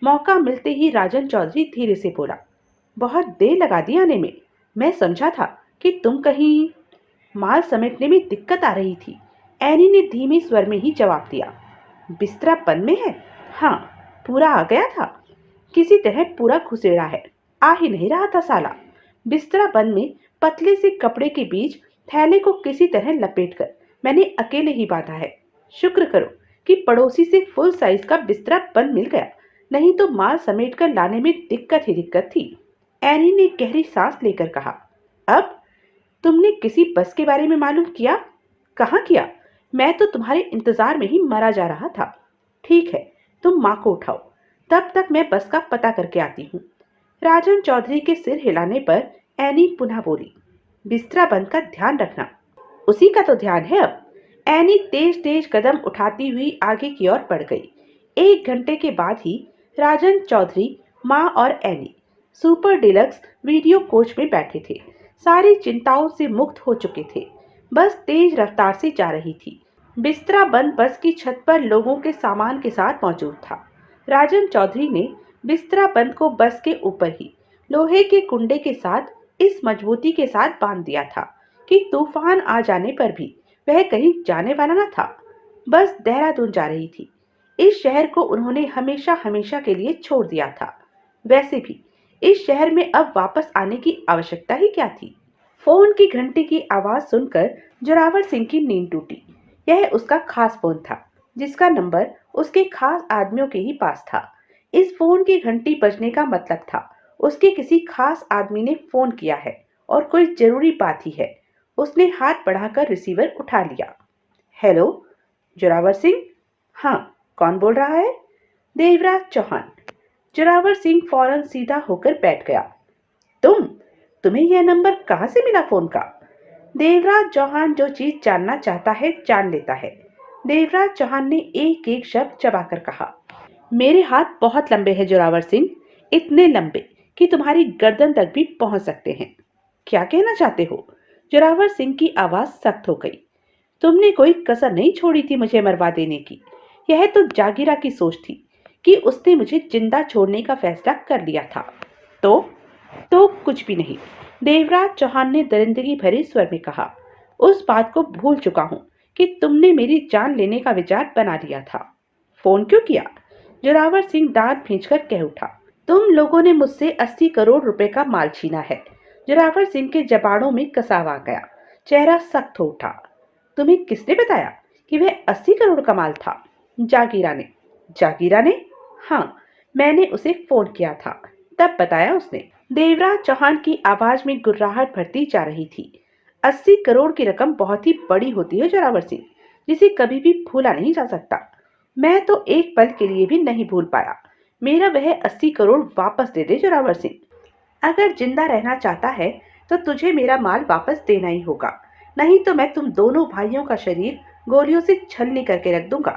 Speaker 1: मौका मिलते ही राजन चौधरी धीरे से बोला, बहुत देर लगा दी आने में। मैं समझा था कि तुम कहीं। माल समेटने में दिक्कत आ रही थी, एनी ने धीमे स्वर में ही जवाब दिया। बिस्तरा बंद में है? हाँ। पूरा आ गया था? किसी तरह पूरा घुसेड़ा है, आ ही नहीं रहा था साला। बिस्तरा बंद में पतले से कपड़े के बीच थैले को किसी तरह लपेटकर मैंने अकेले ही बांधा है। शुक्र करो कि पड़ोसी से फुल साइज का बिस्तरा बंद मिल गया, नहीं तो माल समेट कर लाने में दिक्कत ही दिक्कत थी। एनी ने गहरी सांस लेकर कहा, अब तुमने किसी बस के बारे में मालूम किया? कहाँ किया? मैं तो तुम्हारे इंतजार में ही मरा जा रहा था। ठीक है, तुम माँ को उठाओ, तब तक मैं बस का पता करके आती हूँ। राजन चौधरी के सिर हिलाने पर एनी पुनः बोली, बिस्तरा बंद का ध्यान रखना। उसी का तो ध्यान है अब। एनी तेज तेज कदम उठाती हुई आगे की ओर बढ़ गई। 1 घंटे के बाद ही राजन चौधरी, माँ और any super deluxe video coach में बैठे थे। सारी चिंताओं से मुक्त हो चुके थे। बस तेज रफ्तार से जा रही थी। बिस्तरा बंद बस की छत पर लोगों के सामान के साथ मौजूद था। राजन चौधरी ने बिस्तरा बंद को बस के ऊपर ही लोहे के कुंडे के साथ इस मजबूती के साथ बांध दिया था कि तूफान आ जाने पर भी वह कहीं जाने वाला न था। बस देहरादून जा रही थी। इस शहर को उन्होंने हमेशा हमेशा के लिए छोड़ दिया था। वैसे भी इस शहर में अब वापस आने की आवश्यकता ही क्या थी? फोन की घंटी की आवाज सुनकर जोरावर सिंह की नींद टूटी। यह उसका खास फोन था, जिसका नंबर उसके खास आदमियों के ही पास था। इस फोन की घंटी बजने का मतलब था उसके किसी खास आदमी ने फोन किया है और कोई जरूरी बात ही है। उसने हाथ बढ़ाकर रिसीवर उठा लिया। हेलो, जोरावर सिंह? हाँ, कौन बोल रहा है? देवराज चौहान। जोरावर सिंह फौरन सीधा होकर बैठ गया। तुम्हें यह नंबर कहां से मिला फोन का? देवराज चौहान जो चीज जानना चाहता है जान लेता है। देवराज चौहान ने एक एक शब्द चबाकर कहा। मेरे हाथ बहुत लंबे हैं जोरावर सिंह, इतने लंबे कि तुम्हारी गर्दन तक भी पहुंच सकते हैं। क्या कहना चाहते हो? जोरावर सिंह की आवाज सख्त हो गई। तुमने कोई कसर नहीं छोड़ी थी मुझे मरवा देने की। यह तो जागीरा की सोच थी कि उसने मुझे जिंदा छोड़ने का फैसला कर लिया था। तो कुछ भी नहीं, देवराज चौहान ने दरिंदगी भरे स्वर में कहा। उस बात को भूल चुका हूं कि तुमने मेरी जान लेने का विचार बना लिया था। फोन क्यों किया? जोरावर सिंह दांत भींचकर कह उठा। तुम लोगों ने मुझसे 80 करोड़ रुपए का माल छीना है। जोरावर सिंह के जबाड़ों में कसाव आ गया। चेहरा सख्त हो उठा। तुम्हें किसने बताया कि वह 80 करोड़ का माल था? जागीरा ने। जागीरा ने? हाँ, मैंने उसे फोन किया था, तब बताया उसने। देवराज चौहान की आवाज में गुर्राहट भरती जा रही थी। 80 करोड़ की रकम बहुत ही बड़ी होती है जोरावर सिंह, जिसे कभी भी भूला नहीं जा सकता। मैं तो एक पल के लिए भी नहीं भूल पाया। मेरा वह 80 करोड़ वापस दे दे जोरावर सिंह। अगर जिंदा रहना चाहता है तो तुझे मेरा माल वापस देना ही होगा, नहीं तो मैं तुम दोनों भाइयों का शरीर गोलियों से छलनी करके रख दूंगा।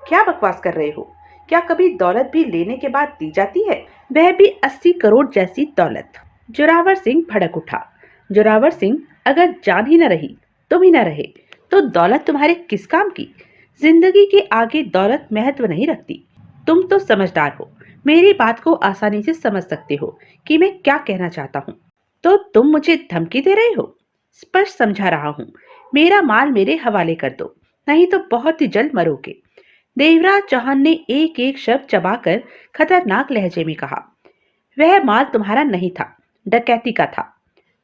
Speaker 1: क्या बकवास कर रहे हो? क्या कभी दौलत भी लेने के बाद दी जाती है, वह भी 80 करोड़ जैसी दौलत? जोरावर सिंह भड़क उठा। जोरावर सिंह, अगर जान ही न रही, तुम ही न रहे, तो दौलत तुम्हारे किस काम की? जिंदगी के आगे दौलत महत्व नहीं रखती। तुम तो समझदार हो, मेरी बात को आसानी से समझ सकते हो कि मैं क्या कहना चाहता हूँ। तो तुम मुझे धमकी दे रहे हो? स्पष्ट समझा रहा हूँ, मेरा माल मेरे हवाले कर दो, नहीं तो बहुत ही जल्द मरोगे। देवराज चौहान ने एक एक शब्द चबाकर खतरनाक लहजे में कहा। वह माल तुम्हारा नहीं था, डकैती का था।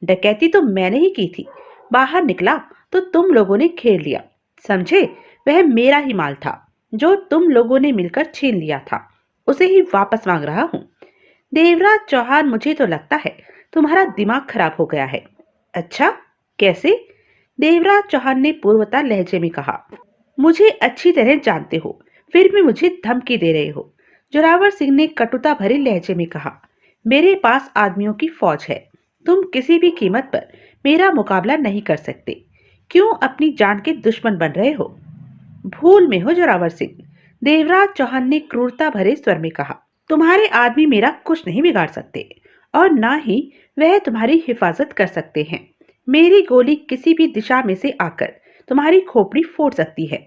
Speaker 1: डकैती तो मैंने ही की थी। बाहर निकला तो तुम लोगों ने घेर लिया, समझे? वह मेरा ही माल था, जो तुम लोगों ने मिलकर छीन लिया था, उसे ही वापस मांग रहा हूँ। देवराज चौहान, मुझे तो लगता है तुम्हारा दिमाग खराब हो गया है। अच्छा, कैसे? देवराज चौहान ने पूर्वता लहजे में कहा। मुझे अच्छी तरह जानते हो, फिर भी मुझे धमकी दे रहे हो, जोरावर सिंह ने कटुता भरे लहजे में कहा। मेरे पास आदमियों की फौज है, तुम किसी भी कीमत पर मेरा मुकाबला नहीं कर सकते। क्यों अपनी जान के दुश्मन बन रहे हो? भूल में हो जोरावर सिंह, देवराज चौहान ने क्रूरता भरे स्वर में कहा। तुम्हारे आदमी मेरा कुछ नहीं बिगाड़ सकते, और ना ही वह तुम्हारी हिफाजत कर सकते हैं। मेरी गोली किसी भी दिशा में से आकर तुम्हारी खोपड़ी फोड़ सकती है,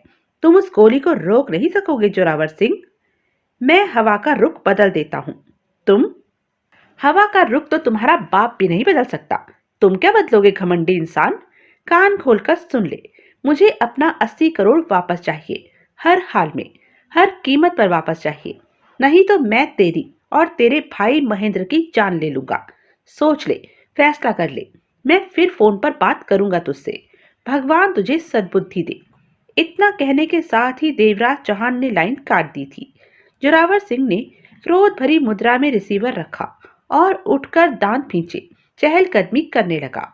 Speaker 1: तुम उस गोली को रोक नहीं सकोगे जोरावर सिंह। मैं हवा का रुख बदल देता हूँ। तुम? हवा का रुख तो तुम्हारा बाप भी नहीं बदल सकता। तुम क्या बदलोगे घमंडी इंसान? कान खोलकर सुन ले, मुझे अपना 80 करोड़ वापस चाहिए, हर हाल में, हर कीमत पर वापस चाहिए, नहीं तो मैं तेरी और तेरे भाई महेंद्र की जान ले लूंगा। सोच ले, फैसला कर ले, मैं फिर फोन पर बात करूंगा तुझसे। भगवान तुझे सद्बुद्धि दे। इतना कहने के साथ ही देवराज चौहान ने लाइन काट दी थी। जोरावर सिंह ने क्रोध भरी मुद्रा में रिसीवर रखा और उठकर दांत भींचे चहलकदमी करने लगा।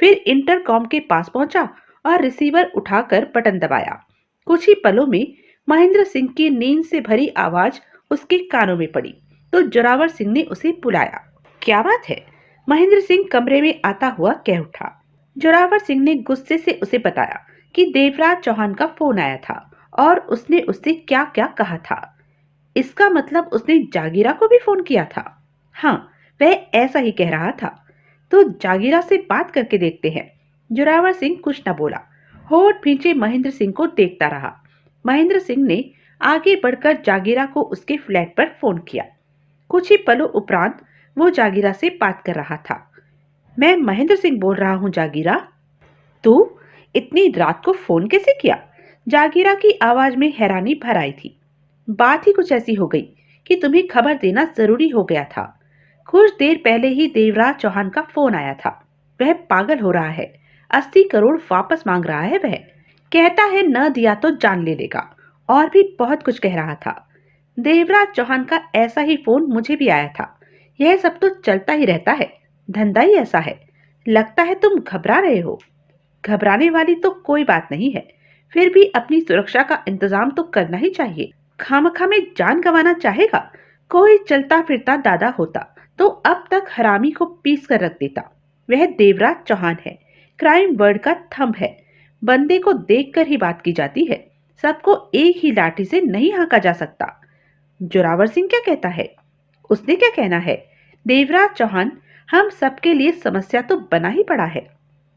Speaker 1: फिर इंटरकॉम के पास पहुंचा और रिसीवर उठाकर बटन दबाया। कुछ ही पलों में महेंद्र सिंह की नींद से भरी आवाज उसके कानों में पड़ी तो जोरावर सिंह ने उसे बुलाया। क्या बात है? महेंद्र सिंह कमरे में आता हुआ कह उठा। जोरावर सिंह ने गुस्से से उसे बताया कि देवराज चौहान का फोन आया था और उसने उससे क्या क्या कहा था। इसका मतलब उसने जागीरा को भी फोन किया था? हाँ, वह ऐसा ही कह रहा था। तो जागीरा से बात करके देखते हैं। जोरावर सिंह कुछ न बोला, होठ भींचे महेंद्र सिंह को देखता रहा। महेंद्र सिंह ने आगे बढ़कर जागीरा को उसके फ्लैट पर फोन किया। कुछ ही पलों उपरांत वो जागीरा से बात कर रहा था। मैं महेंद्र सिंह बोल रहा हूँ जागीरा। तू इतनी रात को फोन कैसे किया? जागीरा की आवाज में हैरानी भर आई थी। बात ही कुछ ऐसी हो गई कि तुम्हें खबर देना जरूरी हो गया था। कुछ देर पहले ही देवराज चौहान का फोन आया था। वह पागल हो रहा है, 80 करोड़ वापस मांग रहा है। वह कहता है न दिया तो जान ले लेगा, और भी बहुत कुछ कह रहा था। देवराज चौहान का ऐसा ही फोन मुझे भी आया था। यह सब तो चलता ही रहता है, धंधा ही ऐसा है। लगता है तुम घबरा रहे हो। घबराने वाली तो कोई बात नहीं है, फिर भी अपनी सुरक्षा का इंतजाम तो करना ही चाहिए। खामखा में जान गंवाना चाहेगा? कोई चलता फिरता दादा होता तो अब तक हरामी को पीस कर रख देता। वह देवराज चौहान है, क्राइम वर्ड का थंब है। बंदे को देखकर ही बात की जाती है, सबको एक ही लाठी से नहीं हाँका जा सकता। जोरावर सिंह क्या कहता है? उसने क्या कहना है? देवराज चौहान, हम सबके लिए समस्या तो बना ही पड़ा है।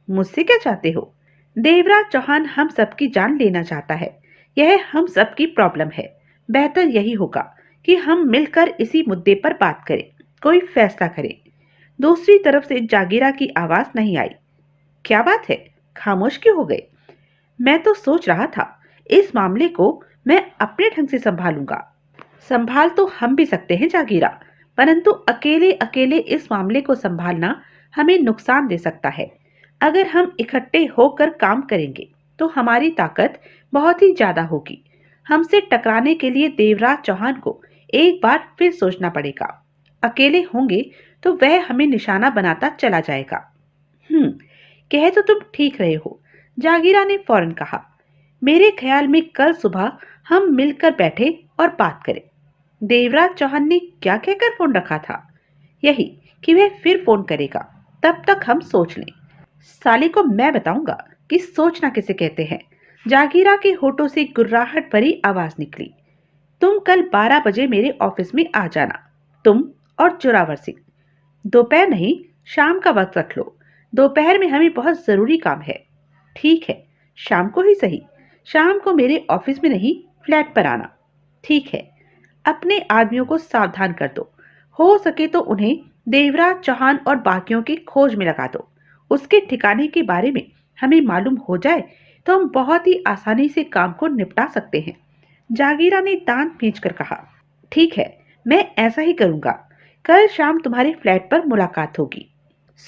Speaker 1: मुझसे क्या चाहते हो? देवराज चौहान हम सबकी जान लेना चाहता है। यह हम सबकी प्रॉब्लम है। बेहतर यही होगा कि हम मिलकर इसी मुद्दे पर बात करें, कोई फैसला करें। दूसरी तरफ से जागीरा की आवाज नहीं आई। क्या बात है, खामोश क्यों हो गए? मैं तो सोच रहा था इस मामले को मैं अपने ढंग से संभालूंगा। संभाल तो हम भी सकते हैं जागीरा, परंतु अकेले अकेले इस मामले को संभालना हमें नुकसान दे सकता है। अगर हम इकट्ठे होकर काम करेंगे तो हमारी ताकत बहुत ही ज्यादा होगी। हमसे टकराने के लिए देवराज चौहान को एक बार फिर सोचना पड़ेगा। अकेले होंगे तो वह हमें निशाना बनाता चला जाएगा। कह तो तुम ठीक रहे हो, जागीरा ने फौरन कहा। मेरे ख्याल में कल सुबह हम मिलकर बैठे और बात करें। देवराज चौहान ने क्या कहकर फोन रखा था? यही कि वह फिर फोन करेगा, तब तक हम सोच लें। साले को मैं बताऊंगा कि सोचना किसे कहते हैं। जागीरा के होठों से गुर्राहट भरी आवाज निकली। तुम कल 12 बजे मेरे ऑफिस में आ जाना, तुम और जोरावर सिंह। दोपहर नहीं, शाम का वक्त रख लो। दोपहर में हमें बहुत जरूरी काम है। ठीक है, शाम को ही सही। शाम को मेरे ऑफिस में नहीं, फ्लैट पर आना। ठीक है। अपने आदमियों को सावधान कर दो। हो सके तो उन्हें देवराज चौहान और बाकियों की खोज में लगा दो। उसके ठिकाने के बारे में हमें मालूम हो जाए तो हम बहुत ही आसानी से काम को निपटा सकते हैं। जागीरा ने दांत खींचकर कहा। ठीक है, मैं ऐसा ही करूंगा। कल शाम तुम्हारे फ्लैट पर मुलाकात होगी।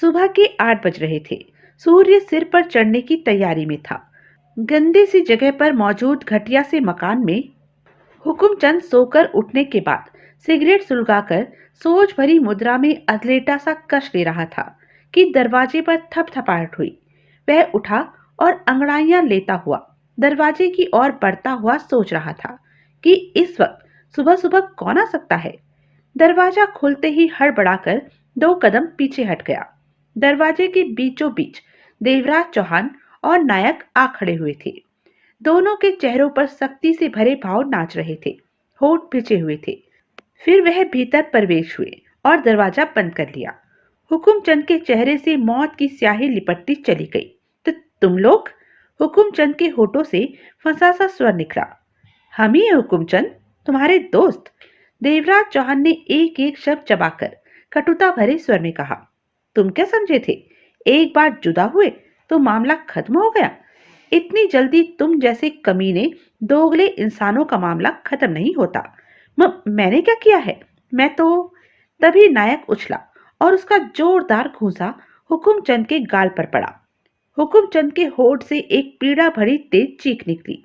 Speaker 1: सुबह के 8 बज रहे थे। सूर्य सिर पर चढ़ने की तैयारी में था। गंदी सी जगह पर मौजूद घटिया से मकान में हुकुमचंद सोकर उठने के बाद सिगरेट सुलगाकर सोच भरी मुद्रा में अधलेटा सा कश ले रहा था कि दरवाजे पर थपथपाहट हुई। वह उठा और अंगड़ाइयां लेता हुआ दरवाजे की ओर बढ़ता हुआ सोच रहा था कि इस वक्त सुबह सुबह कौन आ सकता है। दरवाजा खुलते ही हड़बड़ाकर 2 कदम पीछे हट गया। दरवाजे के बीचों बीच देवराज चौहान और नायक आ खड़े हुए थे। दोनों के चेहरों पर सख्ती से भरे भाव नाच रहे थे, होठ पिचे हुए थे। फिर वह भीतर प्रवेश हुए और दरवाजा बंद कर लिया। हुकुमचंद के चेहरे से मौत की स्याही लिपटती चली गई। तो तुम लोग? हुकुमचंद के होठों से फंसा सा स्वर निकला। हम ही हैं हुकुमचंद, तुम्हारे दोस्त। देवराज चौहान ने एक एक शब्द चबाकर कटुता भरे स्वर में कहा। तुम क्या समझे थे, एक बार जुदा हुए तो मामला खत्म हो गया? इतनी जल्दी तुम जैसे कमीने दोगले इंसानों का मामला खत्म नहीं होता। मैंने क्या किया है? मैं तो। तभी नायक उछला और उसका जोरदार घूंसा हुकुमचंद के गाल पर पड़ा। हुकुमचंद के होठ से एक पीड़ा भरी तेज चीख निकली।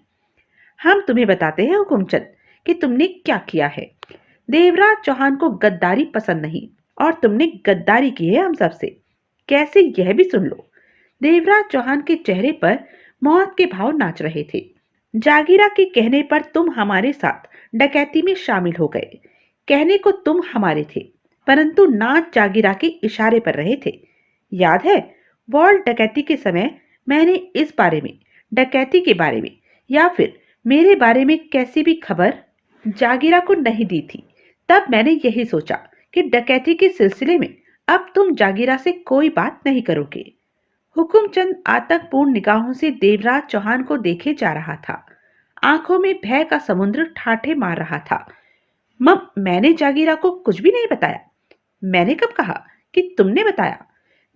Speaker 1: हम तुम्हें बताते हैं हुकुमचंद कि तुमने क्या किया है। देवराज चौहान को गद्दारी पसंद नहीं और तुमने गद्दारी की है हम सबसे। कैसे, यह भी सुन लो। देवराज चौहान के चेहरे पर मौत के भाव नाच रहे थे। जागीरा के कहने पर तुम हमारे साथ डकैती में शामिल हो गए। कहने को तुम हमारे थे, परंतु नाच जागीरा के इशारे पर रहे थे। याद है, वॉल्ट डकैती के समय मैंने इस बारे में, डकैती के बारे में या फिर मेरे बारे में कैसी भी खबर जागीरा को नहीं दी थी। तब मैंने यही सोचा कि डकैती के सिलसिले में अब तुम जागीरा से कोई बात नहीं करोगे। हुकुमचंद आतंकपूर्ण निगाहों से देवराज चौहान को देखे जा रहा था। आंखों में भय का समुद्र ठाठे मार रहा था। मैंने जागीरा को कुछ भी नहीं बताया। मैंने कब कहा कि तुमने बताया?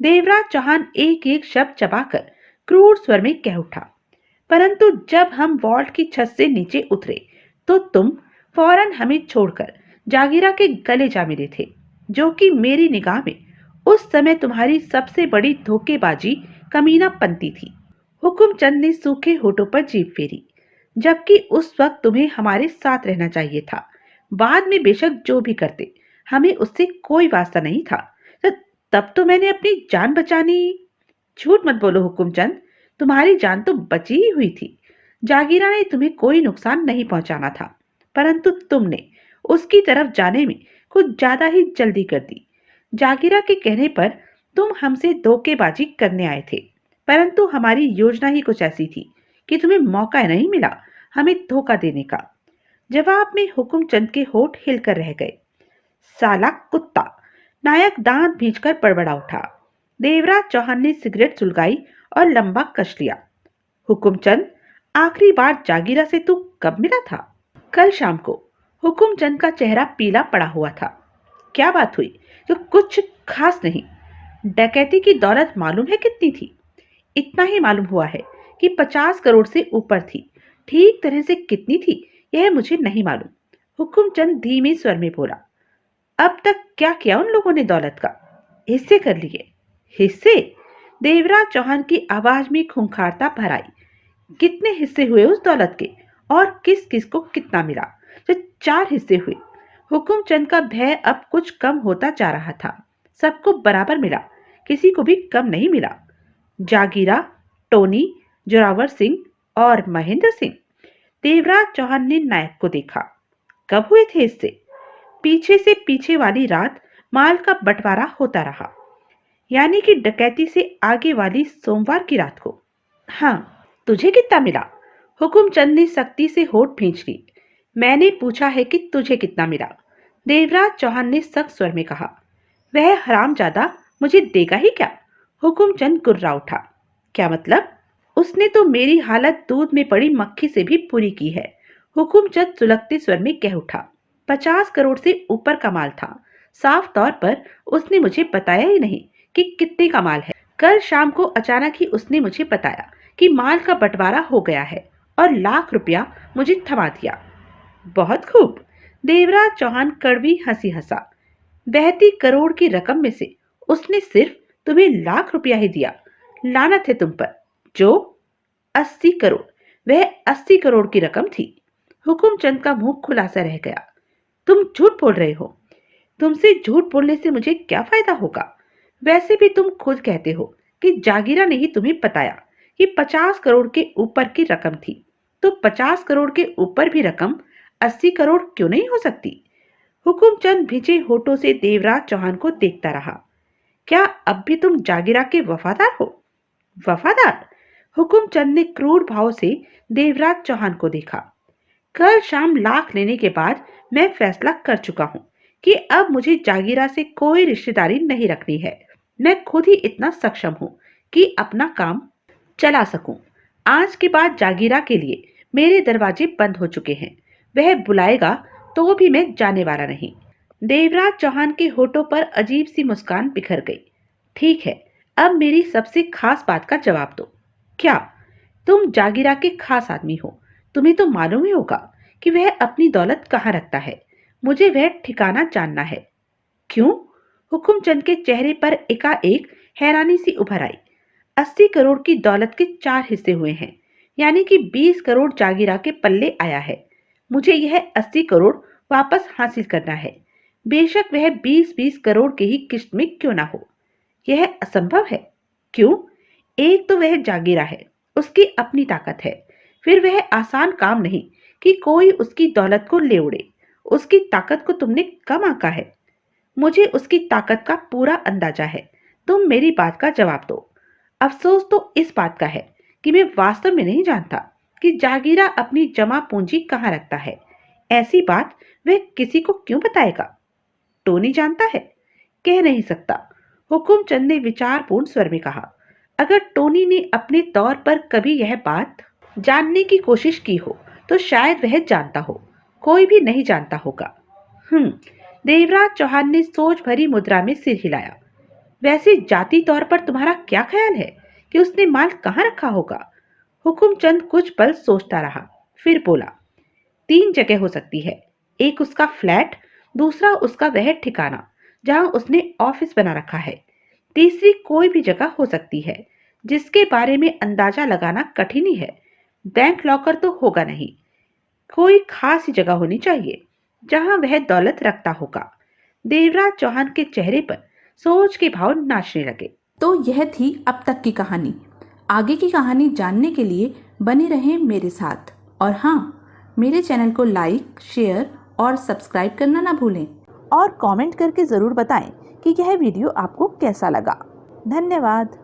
Speaker 1: देवराज चौहान एक एक शब्द चबाकर क्रूर स्वर में कह उठा। परंतु जब हम वॉल्ट की छत से नीचे उतरे तो तुम फौरन हमें छोड़कर जागीरा के गले जा मिले थे, जो कि मेरी निगाह में उस समय तुम्हारी सबसे बड़ी धोखेबाजी कमीनापंती थी। हुकुमचंद ने सूखे होठों पर जीभ फेरी। जबकि उस वक्त तुम्हें हमारे साथ रहना चाहिए था। बाद में बेशक जो भी करते, हमें उससे कोई वास्ता नहीं था। तो तब तो मैंने अपनी जान बचानी। झूठ मत बोलो हुकुमचंद, तुम्हारी जान तो बची ही हुई थी। जागीरा ने तुम्हें कोई नुकसान नहीं पहुंचाना था, परंतु तुमने उसकी तरफ जाने में कुछ ज्यादा ही जल्दी कर दी। जागीरा के कहने पर तुम हमसे धोखेबाजी करने आए थे, परंतु हमारी योजना ही कुछ ऐसी थी कि तुम्हें मौका नहीं मिला हमें धोखा देने का। जवाब में हुकुमचंद के होठ हिलकर रह गए। साला कुत्ता! नायक दांत भींचकर बड़बड़ा उठा। देवराज चौहान ने सिगरेट सुलगाई और लंबा कश लिया। हुकुमचंद, आखिरी बार जागीरा से तू कब मिला था? कल शाम को। हुकुमचंद का चेहरा पीला पड़ा हुआ था। क्या बात हुई? तो कुछ खास नहीं। डकैती की दौलत मालूम है कितनी थी? इतना ही मालूम हुआ है कि 50 करोड़ से ऊपर थी। ठीक तरह से कितनी थी यह मुझे नहीं मालूम। हुकुमचंद धीमे स्वर में बोला। अब तक क्या किया उन लोगों ने दौलत का? हिस्से कर लिए। हिस्से? देवराज चौहान की आवाज में खूंखारता भर आई। कितने हिस्से हुए उस दौलत के और किस किस को कितना मिला? तो 4 हिस्से हुए। हुकुमचंद का भय अब कुछ कम होता जा रहा था। सबको बराबर मिला, किसी को भी कम नहीं मिला। जागीरा, टोनी, जोरावर सिंह और महेंद्र सिंह। देवराज चौहान ने नायक को देखा। कब हुए थे इससे? पीछे से पीछे वाली रात माल का बंटवारा होता रहा, यानी कि डकैती से आगे वाली सोमवार की रात को। हाँ, तुझे कितना मिला? हुकुमचंद ने सख्ती से होठ भींच ली। मैंने पूछा है कि तुझे कितना मिला, देवराज चौहान ने सख्त स्वर में कहा। वह हरामजादा मुझे देगा ही क्या? हुकुमचंद गुर्रा उठा। क्या मतलब? उसने तो मेरी हालत दूध में पड़ी मक्खी से भी बुरी की है, हुकुमचंद सुलगते स्वर में कह उठा। 50 करोड़ से ऊपर का माल था। साफ तौर पर उसने मुझे बताया ही नहीं कि कितने का माल है। कल शाम को अचानक ही उसने मुझे बताया कि माल का बंटवारा हो गया है और ₹1,00,000 मुझे थमा दिया। बहुत खूब, देवराज चौहान कड़वी हंसी हंसा। बहती करोड़ की रकम में से उसने सिर्फ तुम्हें ₹1,00,000 ही दिया। लानत है तुम पर। जो 80 करोड़, वह 80 करोड़ की रकम थी। हुकुमचंद का मुंह खुला सा रह गया। तुम झूठ बोल रहे हो। तुमसे झूठ बोलने से मुझे क्या फायदा होगा? वैसे भी तुम खुद कहते हो कि जागीरा ने ही तुम्हें बताया कि 50 करोड़ के ऊपर की रकम थी, तो 50 करोड़ के ऊपर भी रकम 80 करोड़ क्यों नहीं हो सकती? हुकुमचंद भिजे होठों से देवराज चौहान को देखता रहा। क्या अब भी तुम जागीरा के वफादार हो? वफादार? हुकुमचंद ने क्रूर भाव से देवराज चौहान को देखा। कल शाम लाख लेने के बाद मैं फैसला कर चुका हूं कि अब मुझे जागीरा से कोई रिश्तेदारी नहीं रखनी है। मैं खुद ही इतना सक्षम हूं कि अपना काम चला सकूं। आज के बाद जागीरा के लिए मेरे दरवाजे बंद हो चुके हैं। वह बुलाएगा तो भी मैं जाने वाला नहीं। देवराज चौहान के होठों पर अजीब सी मुस्कान बिखर गई। ठीक है, अब मेरी सबसे खास बात का जवाब दो। क्या? तुम जागीरा के खास आदमी हो। तुम्हें तो मालूम ही होगा कि वह अपनी दौलत कहाँ रखता है। मुझे वह ठिकाना जानना है। क्यों? हुकुमचंद के चेहरे पर एकाएक हैरानी सी उभर आई। 80 करोड़ की दौलत के 4 हिस्से हुए हैं, यानी कि 20 करोड़ जागीरा के पल्ले आया है। मुझे यह 80 करोड़ वापस हासिल करना है, बेशक वह 20-20 करोड़ की ही किस्त में क्यों ना हो। यह असंभव है। क्यों? एक तो वह जागीरा है, उसकी अपनी ताकत है। फिर वह आसान काम नहीं कि कोई उसकी दौलत को ले उड़े। उसकी ताकत को तुमने कम आंका है। मुझे उसकी ताकत का पूरा अंदाजा है। तुम मेरी बात का जवाब दो। अफसोस तो इस बात का है कि मैं वास्तव में नहीं जानता कि जागीरा अपनी जमा पूंजी कहाँ रखता है। ऐसी बात वह किसी को क्यों बताएगा? टोनी जानता है? कह नहीं सकता, हुकुमचंद ने विचारपूर्ण स्वर में कहा। अगर टोनी ने अपने तौर पर कभी यह बात जानने की कोशिश की हो तो शायद वह जानता हो। कोई भी नहीं जानता होगा। देवराज चौहान ने सोच भरी मुद्रा में सिर हिलाया। वैसे जाति तौर पर तुम्हारा क्या ख्याल है कि उसने माल कहाँ रखा होगा? हुकुमचंद कुछ पल सोचता रहा, फिर बोला। 3 जगह हो सकती है। एक उसका फ्लैट, दूसरा उसका वह ठिकाना जहां उसने ऑफिस बना रखा है, तीसरी कोई भी जगह हो सकती है जिसके बारे में अंदाजा लगाना कठिन ही है। बैंक लॉकर तो होगा नहीं। कोई खास ही जगह होनी चाहिए जहां वह दौलत रखता होगा। देवराज चौहान के चेहरे पर सोच के भाव नाचने लगे।
Speaker 2: तो यह थी अब तक की कहानी। आगे की कहानी जानने के लिए बने रहें मेरे साथ। और हाँ, मेरे चैनल को लाइक, शेयर और सब्सक्राइब करना ना भूलें।
Speaker 1: और कमेंट करके ज़रूर बताएं कि यह वीडियो आपको कैसा लगा। धन्यवाद।